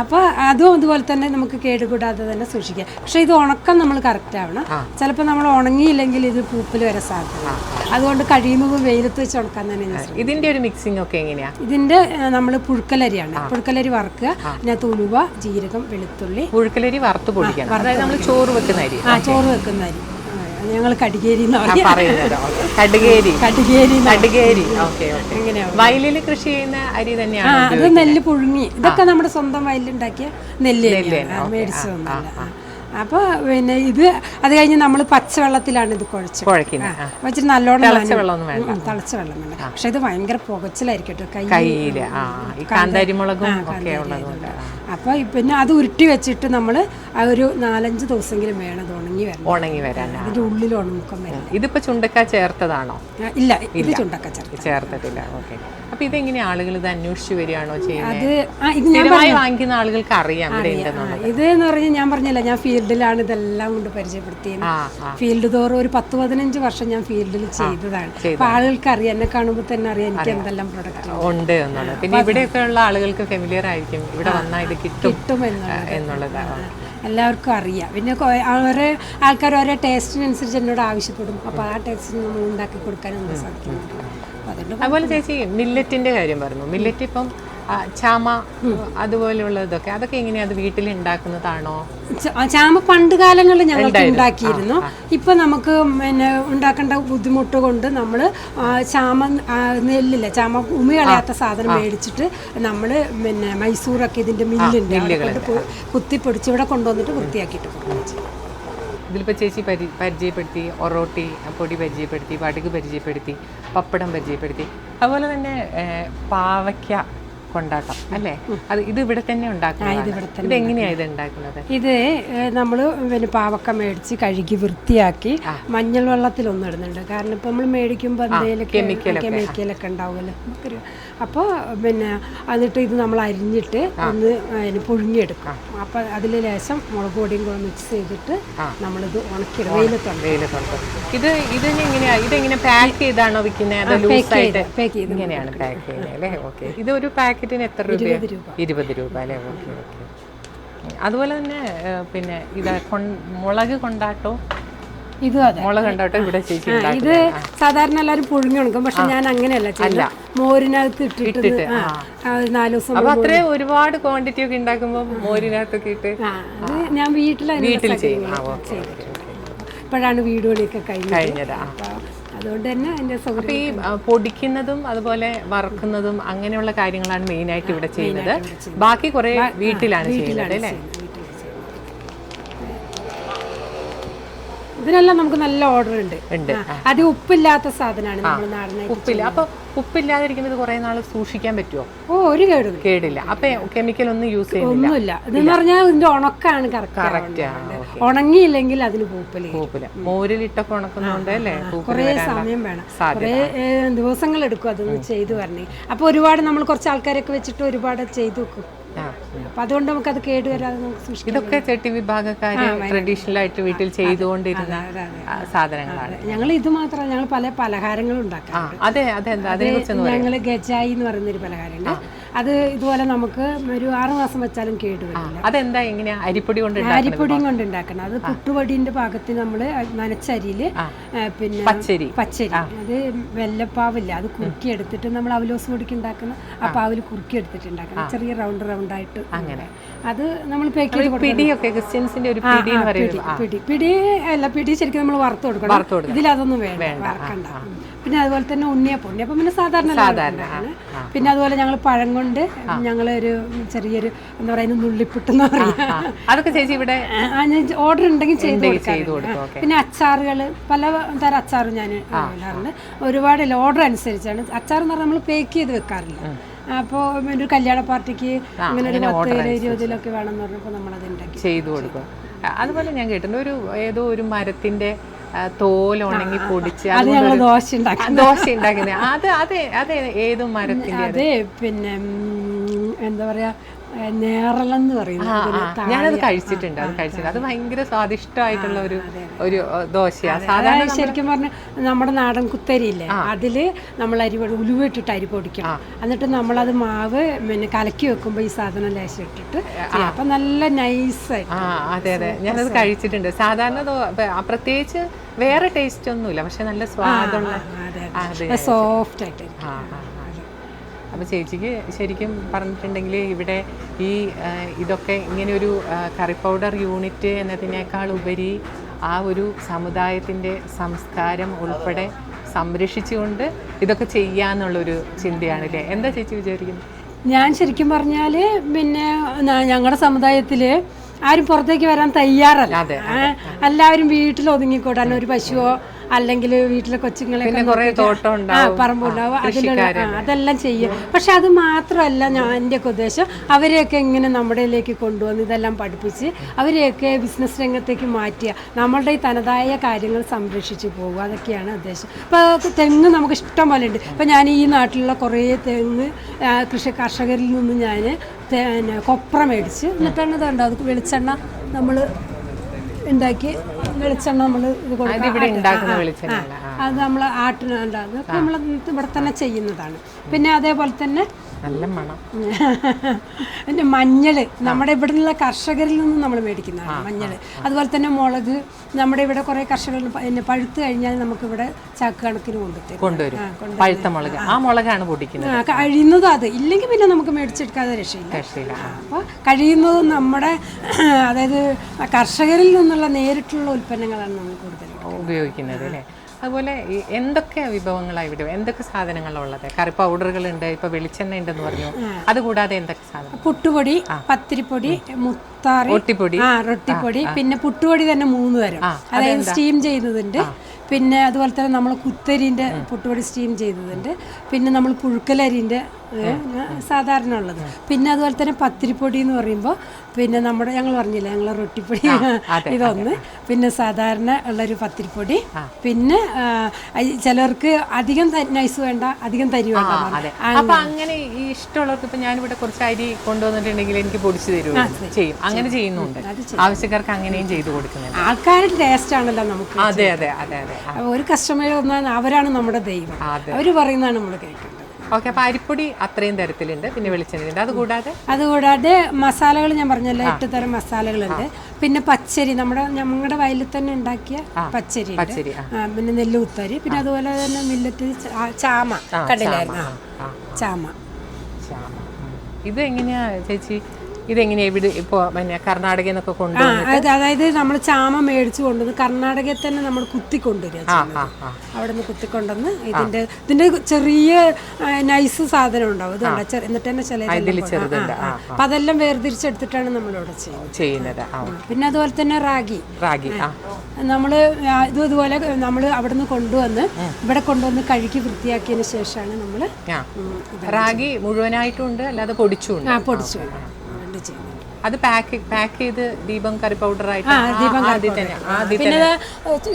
അപ്പോൾ അതും അതുപോലെ തന്നെ നമുക്ക് കേടുകൂടാതെ തന്നെ സൂക്ഷിക്കാം. പക്ഷെ ഇത് ഉണക്കം നമ്മൾ കറക്റ്റ് ആവണം. ചിലപ്പോൾ നമ്മൾ ഉണങ്ങിയില്ലെങ്കിൽ ഇത് പൂപ്പിൽ വരെ സാധ്യത. അതുകൊണ്ട് കഴിയുമ്പോൾ വെയിലത്ത് വെച്ച് ഉണക്കാൻ തന്നെ ഞാൻ. ഇതിന്റെ ഒരു മിക്സിംഗ് ഒക്കെ എങ്ങനെയാ? ഇതിന്റെ നമ്മൾ പുഴുക്കലരിയാണ്. പുഴുക്കലരി വറുക്കുക, അതിനകത്ത് ഉലുവ, ജീരകം, വെളുത്തുള്ളി. പുഴുക്കലരി വറുത്ത് പൊടിക്കണം. അതായത് നമ്മൾ ചോറ് വെക്കുന്ന അരി. ചോറ് വെക്കുന്ന അരി. ഞങ്ങൾ കടികേരി വയലിൽ കൃഷി ചെയ്യുന്ന അരി തന്നെയാണ്. അത് നെല്ല് പുഴുങ്ങി, ഇതൊക്കെ നമ്മുടെ സ്വന്തം വയലിലുണ്ടാക്കിയ നെല്ല് മേടിച്ചതൊന്നുമല്ല. അപ്പോൾ പിന്നെ ഇത് അത് കഴിഞ്ഞ് നമ്മൾ പച്ചവെള്ളത്തിലാണ് ഇത് കുഴക്കുന്നത്. വെച്ചിട്ട് നല്ലോണം തിളച്ച വെള്ളം വേണ്ട. പക്ഷെ ഇത് ഭയങ്കര പുകച്ചിലായിരിക്കും കയ്യിൽ. അപ്പൊ പിന്നെ അത് ഉരുട്ടി വെച്ചിട്ട് നമ്മൾ ഒരു 4-5 ദിവസമെങ്കിലും വേണം അത് ഉണങ്ങി വരാൻ. അതിന്റെ ഉള്ളിൽ ഉണക്കം വരാൻ. ഇതിപ്പോ ചുണ്ടക്ക ചേർത്തതാണോ? ഇല്ല, ഇത് ചുണ്ടക്ക ചേർത്തിട്ടില്ല. ഓക്കെ, അപ്പൊ ഇതെങ്ങനെ ആളുകൾ ഇത് അന്വേഷിച്ചു വരികയാണോ ചെയ്യുന്നത്? വാങ്ങിക്കുന്ന ആളുകൾക്ക് അറിയാം ഇത് എന്ന് പറഞ്ഞാൽ ഞാൻ പറഞ്ഞില്ല, ഞാൻ ഫീൽഡിലാണ് ഇതെല്ലാം കൊണ്ട് പരിചയപ്പെടുത്തിയത്. ഫീൽഡ് തോറും ഒരു 10-15 വർഷം ഞാൻ ഫീൽഡിൽ ചെയ്തതാണ്. അപ്പൊ ആളുകൾക്ക് അറിയാം, എന്നെ കാണുമ്പോൾ തന്നെ അറിയാം എനിക്ക് എന്തെല്ലാം പ്രൊഡക്റ്റ് ഉണ്ട് എന്നുള്ളത്. പിന്നെ ഇവിടെയൊക്കെ ഉള്ള ആളുകൾക്ക് ഫെമിലിയർ ആയിരിക്കും, ഇവിടെ വന്നാൽ ഇത് കിട്ടും എന്നുള്ളതാണ് എല്ലാവർക്കും അറിയാം. പിന്നെ ഓരോ ആൾക്കാർ ഓരോ ടേസ്റ്റിനനുസരിച്ച് എന്നോട് ആവശ്യപ്പെടും. അപ്പോൾ ആ ടേസ്റ്റിന് നമ്മൾ ഉണ്ടാക്കി കൊടുക്കാൻ നമുക്ക് സാധിക്കുന്നുണ്ട്. അതുപോലെ ചേച്ചി മില്ലറ്റിന്റെ കാര്യം പറഞ്ഞു. മില്ലറ്റ് ഇപ്പം ചാമ അതുപോലെയുള്ളതൊക്കെ അതൊക്കെ എങ്ങനെയാ? അത് വീട്ടിൽ ഉണ്ടാക്കുന്നതാണോ? ചാമ പണ്ട് കാലങ്ങളിൽ ഞങ്ങൾ ഉണ്ടാക്കിയിരുന്നു. ഇപ്പൊ നമുക്ക് പിന്നെ ഉണ്ടാക്കേണ്ട ബുദ്ധിമുട്ട് കൊണ്ട് നമ്മൾ ചാമ നെല്ലില്ല, ചാമ ഉമി കളയാത്ത സാധനം മേടിച്ചിട്ട് നമ്മൾ പിന്നെ മൈസൂറൊക്കെ ഇതിന്റെ മില്ലുണ്ട്, കുത്തിപ്പൊടിച്ച് ഇവിടെ കൊണ്ടുവന്നിട്ട് വൃത്തിയാക്കിയിട്ട് കൊടുക്കും. ഇതിലിപ്പോൾ ചേച്ചി പരിചയപ്പെടുത്തി, ഒറോട്ടി പൊടി പരിചയപ്പെടുത്തി, വടുക് പരിചയപ്പെടുത്തി, പപ്പടം പരിചയപ്പെടുത്തി, അതുപോലെ തന്നെ പാവയ്ക്ക കൊണ്ടാട്ടം അല്ലേ? അത് ഇത് ഇവിടെ തന്നെ ഉണ്ടാക്കുന്നത്. ഇത് എങ്ങനെയാണ് ഇത് ഉണ്ടാക്കുന്നത്? ഇത് നമ്മൾ പിന്നെ പാവക്ക മേടിച്ച് കഴുകി വൃത്തിയാക്കി മഞ്ഞൾ വെള്ളത്തിലൊന്നും ഇടുന്നുണ്ട്. കാരണം ഇപ്പം നമ്മൾ മേടിക്കുമ്പോൾ എന്തെങ്കിലും കെമിക്കലൊക്കെ ഉണ്ടാവുമല്ലോ നമുക്കൊരു. അപ്പോൾ പിന്നെ എന്നിട്ട് ഇത് നമ്മൾ അരിഞ്ഞിട്ട് ഒന്ന് പുഴുങ്ങിയെടുക്കും. അപ്പം അതിൽ ലേശം മുളക് പൊടിയും കൂടെ മിക്സ് ചെയ്തിട്ട് നമ്മളിത് ഉണക്കിയിടും വെയിലത്തുണ്ട്. ഇതെങ്ങനെ പാക്ക് ചെയ്താണോ വിൽക്കുന്നത്? ഇങ്ങനെയാണ് പാക്ക് ചെയ്യുന്നത് അല്ലേ? ഓക്കെ, ഇതൊരു പാക്ക് പാക്കറ്റിന് എത്ര രൂപ? 20 രൂപ അല്ലേ? Okay okay. അതുപോലെ തന്നെ പിന്നെ ഇത് മുളക് കൊണ്ടാട്ടോ, ഇതും അതെ, മുളക് കൊണ്ടാട്ടോ ഇവിടെ ചേച്ചി ഇത് സാധാരണ എല്ലാവരും പുഴുങ്ങി കൊടുക്കും, പക്ഷെ ഞാൻ അങ്ങനെയല്ല ചെയ്യില്ല, മോരിനകത്ത് ഇട്ടിട്ട് 4 ദിവസം. അപ്പൊ അത്രയും ഒരുപാട് ക്വാണ്ടിറ്റി ഒക്കെ ഉണ്ടാക്കുമ്പോ മോരിനകത്തൊക്കെ ഇട്ട് ഞാൻ വീട്ടിൽ ചെയ്യും. ഇപ്പോഴാണ് വീട് പണിയൊക്കെ കഴിഞ്ഞത്. അതുകൊണ്ട് തന്നെ അതിന്റെ സൗകര്യം. ഈ പൊടിക്കുന്നതും അതുപോലെ വറുക്കുന്നതും അങ്ങനെയുള്ള കാര്യങ്ങളാണ് മെയിൻ ആയിട്ട് ഇവിടെ ചെയ്യുന്നത്. ബാക്കി കുറെ വീട്ടിലാണ് ചെയ്യുന്നത് അല്ലേ? ഇതിനെല്ലാം നമുക്ക് നല്ല ഓർഡർ ഉണ്ട്. അത് ഉപ്പില്ലാത്ത സാധനമാണ് നമ്മുടെ നാടിനെ. ഉപ്പില്ല. അപ്പൊ ഉപ്പില്ലാതിരിക്കുന്നത് കുറെ നാൾ സൂക്ഷിക്കാൻ പറ്റുമോ? ഒരു കേടില്ല. അപ്പൊ കെമിക്കൽ ഒന്നും യൂസ് ചെയ്യുന്നില്ല? ഒന്നുമില്ല. ഇതെന്ന് പറഞ്ഞാൽ ഇതിന്റെ ഉണക്കാണ് കറക്റ്റ്. ഉണങ്ങിയില്ലെങ്കിൽ അതിന് പൂപ്പില്ല. മോരിലിട്ടൊക്കെ ഉണക്കുന്നതുകൊണ്ട് അല്ലേ കുറെ സമയം വേണം, കുറെ ദിവസങ്ങൾ എടുക്കും അതൊന്ന് ചെയ്തു വരണേ. അപ്പൊ ഒരുപാട് നമ്മൾ കുറച്ച് ആൾക്കാരൊക്കെ വെച്ചിട്ട് ഒരുപാട് ചെയ്തു വെക്കും. അപ്പൊ അതുകൊണ്ട് നമുക്ക് അത് കേടുവരാതെ നമുക്ക് സൂക്ഷിക്കാം. ഇതൊക്കെ ചെട്ടി വിഭാഗക്കാര് ട്രഡീഷണൽ ആയിട്ട് വീട്ടിൽ ചെയ്തുകൊണ്ടിരുന്ന സാധനങ്ങളാണ്. ഞങ്ങൾ ഇത് മാത്രമല്ല, ഞങ്ങൾ പല പലഹാരങ്ങളും ഉണ്ടാക്കാം. ഞങ്ങള് ഗജായി എന്ന് പറയുന്നൊരു പലഹാരമുണ്ട്. അത് ഇതുപോലെ നമുക്ക് ഒരു 6 മാസം വെച്ചാലും കേടുവരില്ല. അതെന്താ എങ്ങനെയാ? അരിപ്പൊടിയും കൊണ്ട് ഉണ്ടാക്കണം. അത് പുട്ടുപൊടിന്റെ പാകത്തിന് നമ്മള് നനച്ചരിയില് പിന്നെ പച്ചരി, അത് വെല്ലപ്പാവില്ല, അത് കുറുക്കി എടുത്തിട്ട് നമ്മൾ അവലോസ് പൊടിക്ക് ഉണ്ടാക്കുന്ന ആ പാവിൽ കുറുക്കി എടുത്തിട്ട് ഉണ്ടാക്കണം. ചെറിയ റൗണ്ട് ആയിട്ട് അങ്ങനെ. അത് നമ്മൾ പാക്ക് ചെയ്ത് പിടി ശരിക്കും നമ്മൾ വറുത്ത് കൊടുക്കണം. ഇതിലതൊന്നും വേണ്ട, വറക്കണ്ട. പിന്നെ അതുപോലെ തന്നെ ഉണ്ണിയപ്പം പിന്നെ സാധാരണ. പിന്നെ അതുപോലെ ഞങ്ങൾ പഴം കൊണ്ട് ഞങ്ങളൊരു ചെറിയൊരു എന്താ പറയുക നുള്ളിപ്പിട്ടെന്ന് പറയാം. അതൊക്കെ ചേച്ചി ഇവിടെ ഓർഡർ ഉണ്ടെങ്കിൽ ചെയ്ത് കൊടുക്കാം. പിന്നെ അച്ചാറുകൾ, പല തരം അച്ചാറും ഞാൻ ഇടാറുണ്ട്. ഒരുപാട് ഓർഡർ അനുസരിച്ചാണ്. അച്ചാർ എന്ന് പറഞ്ഞാൽ നമ്മൾ പാക്ക് ചെയ്ത് വെക്കാറില്ല. അപ്പോൾ ഒരു കല്യാണ പാർട്ടിക്ക് ഇങ്ങനെ ഒരു 10-20 വേണമെന്ന് പറഞ്ഞപ്പോൾ നമ്മളത് ഉണ്ടാക്കി ചെയ്തു കൊടുക്കും. അതുപോലെ ഞാൻ കേട്ടിട്ടുണ്ട് ഏതോ ഒരു മരത്തിന്റെ തോൽ ഉണങ്ങി പൊടിച്ച് ദോശ ഉണ്ടാക്കുന്നത്. അത് ഏത് മരത്തിന്റെ? അതെ, പിന്നെ എന്താ പറയാ, നേറലെന്ന് പറയുന്നത്. ഞാനത് കഴിച്ചിട്ടുണ്ട്. അത് ഭയങ്കര സ്വാദിഷ്ടമായിട്ടുള്ള ഒരു ദോശയാണ്. സാധാരണ ശരിക്കും പറഞ്ഞാൽ നമ്മുടെ നാടൻ കുത്തരിയില്ലേ, അതില് നമ്മൾ ഉലുവിട്ടിട്ട് അരി പൊടിക്കണം. എന്നിട്ട് നമ്മളത് മാവ് പിന്നെ കലക്കി വെക്കുമ്പോ ഈ സാധനം ലേശം ഇട്ടിട്ട് അപ്പൊ നല്ല നൈസായിട്ട്. അതെ, ഞാനത് കഴിച്ചിട്ടുണ്ട്. സാധാരണ പ്രത്യേകിച്ച് വേറെ ടേസ്റ്റ് ഒന്നുമില്ല, പക്ഷെ നല്ല സ്വാദുള്ള സോഫ്റ്റ് ആയിട്ട്. അപ്പോൾ ചേച്ചിക്ക് ശരിക്കും പറഞ്ഞിട്ടുണ്ടെങ്കിൽ ഇവിടെ ഇതൊക്കെ ഇങ്ങനെയൊരു കറി പൗഡർ യൂണിറ്റ് എന്നതിനേക്കാൾ ഉപരി ആ ഒരു സമുദായത്തിൻ്റെ സംസ്കാരം ഉൾപ്പെടെ സംരക്ഷിച്ചുകൊണ്ട് ഇതൊക്കെ ചെയ്യാന്നുള്ളൊരു ചിന്തയാണല്ലേ? എന്താ ചേച്ചി വിചാരിക്കുന്നത്? ഞാൻ ശരിക്കും പറഞ്ഞാൽ പിന്നെ ഞങ്ങളുടെ സമുദായത്തിൽ ആരും പുറത്തേക്ക് വരാൻ തയ്യാറല്ല. എല്ലാവരും വീട്ടിൽ ഒതുങ്ങിക്കൂടാൻ, ഒരു പശുവോ അല്ലെങ്കിൽ വീട്ടിലെ കൊച്ചുങ്ങളെ പറമ്പുണ്ടാവും, അതെല്ലാം ചെയ്യും. പക്ഷെ അത് മാത്രമല്ല എൻ്റെയൊക്കെ ഉദ്ദേശം, അവരെയൊക്കെ ഇങ്ങനെ നമ്മുടെയിലേക്ക് കൊണ്ടുവന്ന് ഇതെല്ലാം പഠിപ്പിച്ച് അവരെയൊക്കെ ബിസിനസ് രംഗത്തേക്ക് മാറ്റുക, നമ്മളുടെ ഈ തനതായ കാര്യങ്ങൾ സംരക്ഷിച്ച് പോകുക, അതൊക്കെയാണ് ഉദ്ദേശം. ഇപ്പോൾ തെങ്ങ് നമുക്ക് ഇഷ്ടം പോലെ ഉണ്ട്. ഇപ്പോൾ ഞാൻ ഈ നാട്ടിലുള്ള കുറേ തെങ്ങ് കർഷകരിൽ നിന്ന് ഞാൻ കൊപ്ര മേടിച്ച് എന്നിട്ടാണ് ഇതുണ്ട് അത് വെളിച്ചെണ്ണ നമ്മൾ ഉണ്ടാക്കി വെളിച്ചെണ്ണ നമ്മൾ ഇത് കൊടുക്കുക. അത് നമ്മൾ ആട്ടിനുണ്ടാകുന്നത് നമ്മൾ ഇവിടെ തന്നെ ചെയ്യുന്നതാണ്. പിന്നെ അതേപോലെ തന്നെ നല്ല മണം പിന്നെ മഞ്ഞൾ നമ്മുടെ ഇവിടെ നിന്നുള്ള കർഷകരിൽ നിന്നും നമ്മൾ മേടിക്കുന്നതാണ് മഞ്ഞൾ. അതുപോലെ തന്നെ മുളക് നമ്മുടെ ഇവിടെ കുറേ കർഷകർ പിന്നെ പഴുത്ത് കഴിഞ്ഞാൽ നമുക്കിവിടെ ചാക്ക് കണക്കിന് കൊണ്ടുവരും. പഴുത്ത മുളക്, ആ മുളകാണ് പൊടിക്കുന്നത്. കഴിയുന്നതും അത് ഇല്ലെങ്കിൽ പിന്നെ നമുക്ക് മേടിച്ചെടുക്കാതെ രക്ഷയില്ല. അപ്പോൾ കഴിയുന്നതും നമ്മുടെ അതായത് കർഷകരിൽ നിന്നുള്ള നേരിട്ടുള്ള ഉൽപ്പന്നങ്ങളാണ് നമ്മൾ കൂടുതൽ ഉപയോഗിക്കുന്നത് അല്ലേ? അതുപോലെ എന്തൊക്കെ വിഭവങ്ങളാണ് ഇവിടെ, എന്തൊക്കെ സാധനങ്ങളുള്ളത്? കറി പൗഡറുകളുണ്ട്, ഇപ്പൊ വെളിച്ചെണ്ണ ഉണ്ടെന്ന് പറഞ്ഞു. അതുകൂടാതെ എന്തൊക്കെ സാധനം? പുട്ടുപൊടി, പത്തിരിപ്പൊടി, മുത്താറി, റൊട്ടിപ്പൊടി, പിന്നെ പുട്ടുപൊടി തന്നെ 3 തരം. അതായത് സ്റ്റീം ചെയ്യുന്നതുണ്ട്, പിന്നെ അതുപോലെ തന്നെ നമ്മൾ കുത്തരിൻ്റെ പുട്ടുപൊടി സ്റ്റീം ചെയ്തതുണ്ട്, പിന്നെ നമ്മൾ പുഴുക്കലരിൻ്റെ സാധാരണ ഉള്ളത്, പിന്നെ അതുപോലെ തന്നെ പത്തിരിപ്പൊടി എന്ന് പറയുമ്പോൾ പിന്നെ നമ്മുടെ ഞങ്ങൾ പറഞ്ഞില്ല ഞങ്ങൾ റൊട്ടിപ്പൊടി ഇതൊന്ന്, പിന്നെ സാധാരണ ഉള്ളൊരു പത്തിരിപ്പൊടി, പിന്നെ ചിലർക്ക് അധികം നൈസ് വേണ്ട, അധികം തരി വേണ്ട. അപ്പൊ അങ്ങനെ ഇഷ്ടമുള്ളവർക്ക് ഇപ്പൊ ഞാനിവിടെ കുറച്ച് അരി കൊണ്ടുവന്നിട്ടുണ്ടെങ്കിൽ എനിക്ക് പൊടിച്ചു തരുമോ? ചെയ്യും, അങ്ങനെ ചെയ്യുന്നുണ്ട്. ആവശ്യക്കാർക്ക് അങ്ങനെയും ചെയ്തു കൊടുക്കുന്നുണ്ട്. ആൾക്കാരുടെ ടേസ്റ്റ് ആണല്ലോ നമുക്ക്. അതെ അതെ അതെ അതെ. ഒരു കസ്റ്റമർ വന്നാൽ അവരാണ് നമ്മുടെ ദൈവം, അവർ പറയുന്നതാണ് നമ്മൾ കേൾക്കുന്നത്. ഓക്കെ. അപ്പോൾ അരിപ്പൊടി അത്രയും തരത്തിലുണ്ട്, പിന്നെ വെളിച്ചെണ്ണയുണ്ട്. അതുകൂടാതെ മസാലകൾ ഞാൻ പറഞ്ഞല്ലോ, 8 തരം മസാലകളുണ്ട്. പിന്നെ പച്ചരി, ഞങ്ങളുടെ വയലിൽ തന്നെ ഉണ്ടാക്കിയ പച്ചരി, പിന്നെ നെല്ലുകുത്തരി, പിന്നെ അതുപോലെ തന്നെ മില്ലറ്റ് ചാമ കണ്ടില്ലായിരുന്നു, ചാമ. ഇത് എങ്ങനെയാ ചേച്ചി, ഇതെങ്ങനെയാ ഇവിടെ ഇപ്പോൾ പിന്നെ കർണാടകയിൽ നിന്നൊക്കെ കൊണ്ടുവന്നിട്ട്? അതായത് നമ്മൾ ചാമ മേടിച്ചു കൊണ്ടുവന്ന് കർണാടകയിൽ തന്നെ നമ്മൾ കുത്തിക്കൊണ്ടുവരിക, അവിടെ നിന്ന് കുത്തിക്കൊണ്ടുവന്ന് ഇതിന്റെ ചെറിയ നൈസ് സാധനം ഉണ്ടാവും, ഇതുണ്ട്. എന്നിട്ട് തന്നെ ചില അപ്പൊ അതെല്ലാം വേർതിരിച്ചെടുത്തിട്ടാണ് നമ്മളിവിടെ ചെയ്യുന്നത്. പിന്നെ അതുപോലെ തന്നെ റാഗി നമ്മള് ഇതുപോലെ നമ്മൾ അവിടെ നിന്ന് കൊണ്ടുവന്ന് ഇവിടെ കൊണ്ടുവന്ന് കഴുകി വൃത്തിയാക്കിയതിന് ശേഷമാണ് നമ്മള് റാഗി മുഴുവനായിട്ടുണ്ട്, അല്ലാതെ പൊടിച്ചുണ്ട്. പൊടിച്ചു അത് പാക്ക് ചെയ്ത് ദീപം കറി പൗഡർ ആയിട്ട്. പിന്നെ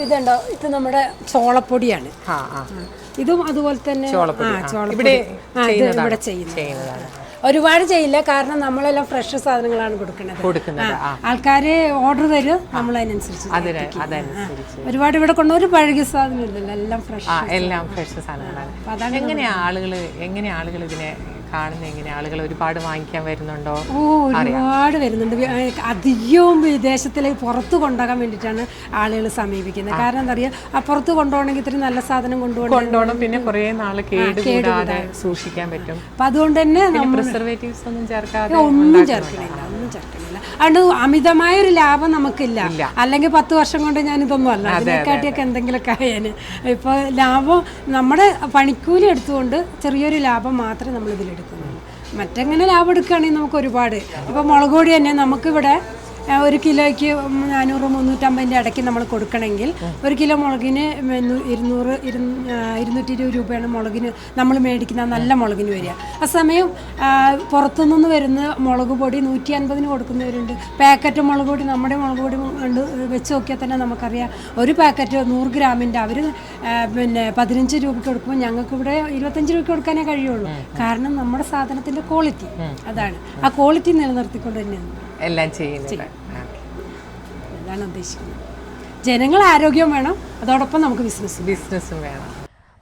ഇതുണ്ടോ, ഇത് നമ്മുടെ ചോളപ്പൊടിയാണ്. ഇതും അതുപോലെ തന്നെ ഇവിടെ ചെയ്യുന്നതാണ്. ഒരുപാട് ചെയ്യില്ല, കാരണം നമ്മളെല്ലാം ഫ്രഷ് സാധനങ്ങളാണ് കൊടുക്കുന്നത്. ആൾക്കാര് ഓർഡർ തരും, നമ്മൾ അതിനനുസരിച്ച്. ഒരുപാട് ഇവിടെ കൊണ്ട് ഒരു പഴകിയ സാധനം ഇല്ലല്ലോ, എല്ലാം ഫ്രഷ് സാധനങ്ങളാണ്. എങ്ങനെയാ ആളുകൾ ഇതിനെ കാണുന്നത്? എങ്ങനെ ആളുകൾ ഒരുപാട് വാങ്ങിക്കാൻ വരുന്നുണ്ടോ? ഒരുപാട് വരുന്നുണ്ട്. അധികവും വിദേശത്തിലേക്ക് പുറത്ത് കൊണ്ടുപോകാൻ വേണ്ടിയിട്ടാണ് ആളുകൾ സമീപിക്കുന്നത്. കാരണം എന്താ പറയുക, പുറത്ത് കൊണ്ടുപോകണമെങ്കിൽ ഇത്തിരി നല്ല സാധനം കൊണ്ടുപോകണം, പിന്നെ കുറേ നാള് കേടുകൂടാതെ സൂക്ഷിക്കാൻ പറ്റും. അപ്പൊ അതുകൊണ്ട് തന്നെ പ്രിസർവേറ്റീവ്സ് ഒന്നും ചേർക്കാതെ ഒന്നും ചേർക്കണില്ല. അതുകൊണ്ട് അമിതമായ ഒരു ലാഭം നമുക്കില്ല. അല്ലെങ്കിൽ 10 വർഷം കൊണ്ട് ഞാൻ ഇതൊന്നും അല്ല, അതിനെക്കാട്ടിയൊക്കെ എന്തെങ്കിലുമൊക്കെ ആയാന്. ഇപ്പൊ ലാഭം നമ്മുടെ പണിക്കൂലി എടുത്തുകൊണ്ട് ചെറിയൊരു ലാഭം മാത്രമേ നമ്മൾ ഇതിലെടുക്കുന്നുള്ളൂ. മറ്റെങ്ങനെ ലാഭം എടുക്കുകയാണെങ്കിൽ നമുക്ക് ഒരുപാട്. ഇപ്പൊ മുളക് പൊടി തന്നെ നമുക്കിവിടെ 1 കിലോയ്ക്ക് 400-350 ഇടയ്ക്ക് നമ്മൾ കൊടുക്കണമെങ്കിൽ 1 കിലോ മുളകിന് 200-220 രൂപയാണ് മുളകിന് നമ്മൾ മേടിക്കുന്ന നല്ല മുളകിന് വരിക. ആ സമയം പുറത്തുനിന്ന് വരുന്ന മുളക് പൊടി 150-ന് കൊടുക്കുന്നവരുണ്ട്. പാക്കറ്റ് മുളക് പൊടി, നമ്മുടെ മുളക് പൊടി കണ്ട് വെച്ച് നോക്കിയാൽ തന്നെ നമുക്കറിയാം, ഒരു പാക്കറ്റ് 100 ഗ്രാമിൻ്റെ അവർ പിന്നെ 15 രൂപയ്ക്ക് കൊടുക്കുമ്പോൾ ഞങ്ങൾക്ക് ഇവിടെ 25 രൂപയ്ക്ക് കൊടുക്കാനേ കഴിയുള്ളൂ. കാരണം നമ്മുടെ സാധനത്തിൻ്റെ ക്വാളിറ്റി അതാണ്. ആ ക്വാളിറ്റി നിലനിർത്തിക്കൊണ്ട് തന്നെയാണ് എല്ലാം ചെയ്യുന്നത്. അതാണ് ഉദ്ദേശിക്കുന്നത്. ജനങ്ങൾ ആരോഗ്യം വേണം, അതോടൊപ്പം നമുക്ക് ബിസിനസ്സും വേണം.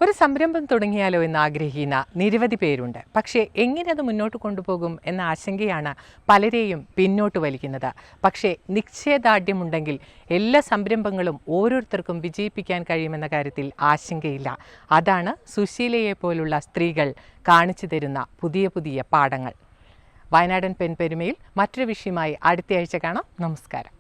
ഒരു സംരംഭം തുടങ്ങിയാലോ എന്ന് ആഗ്രഹിക്കുന്ന നിരവധി പേരുണ്ട്. പക്ഷേ എങ്ങനെ അത് മുന്നോട്ട് കൊണ്ടുപോകും എന്ന ആശങ്കയാണ് പലരെയും പിന്നോട്ട് വലിക്കുന്നത്. പക്ഷേ നിശ്ചയദാർഢ്യമുണ്ടെങ്കിൽ എല്ലാ സംരംഭങ്ങളും ഓരോരുത്തർക്കും വിജയിപ്പിക്കാൻ കഴിയുമെന്ന കാര്യത്തിൽ ആശങ്കയില്ല. അതാണ് സുശീലയെ പോലുള്ള സ്ത്രീകൾ കാണിച്ചു തരുന്ന പുതിയ പുതിയ പാഠങ്ങൾ. വയനാടൻ പെൺപെരുമയിൽ മറ്റൊരു വിഷയമായി അടുത്തയാഴ്ച കാണാം. നമസ്കാരം.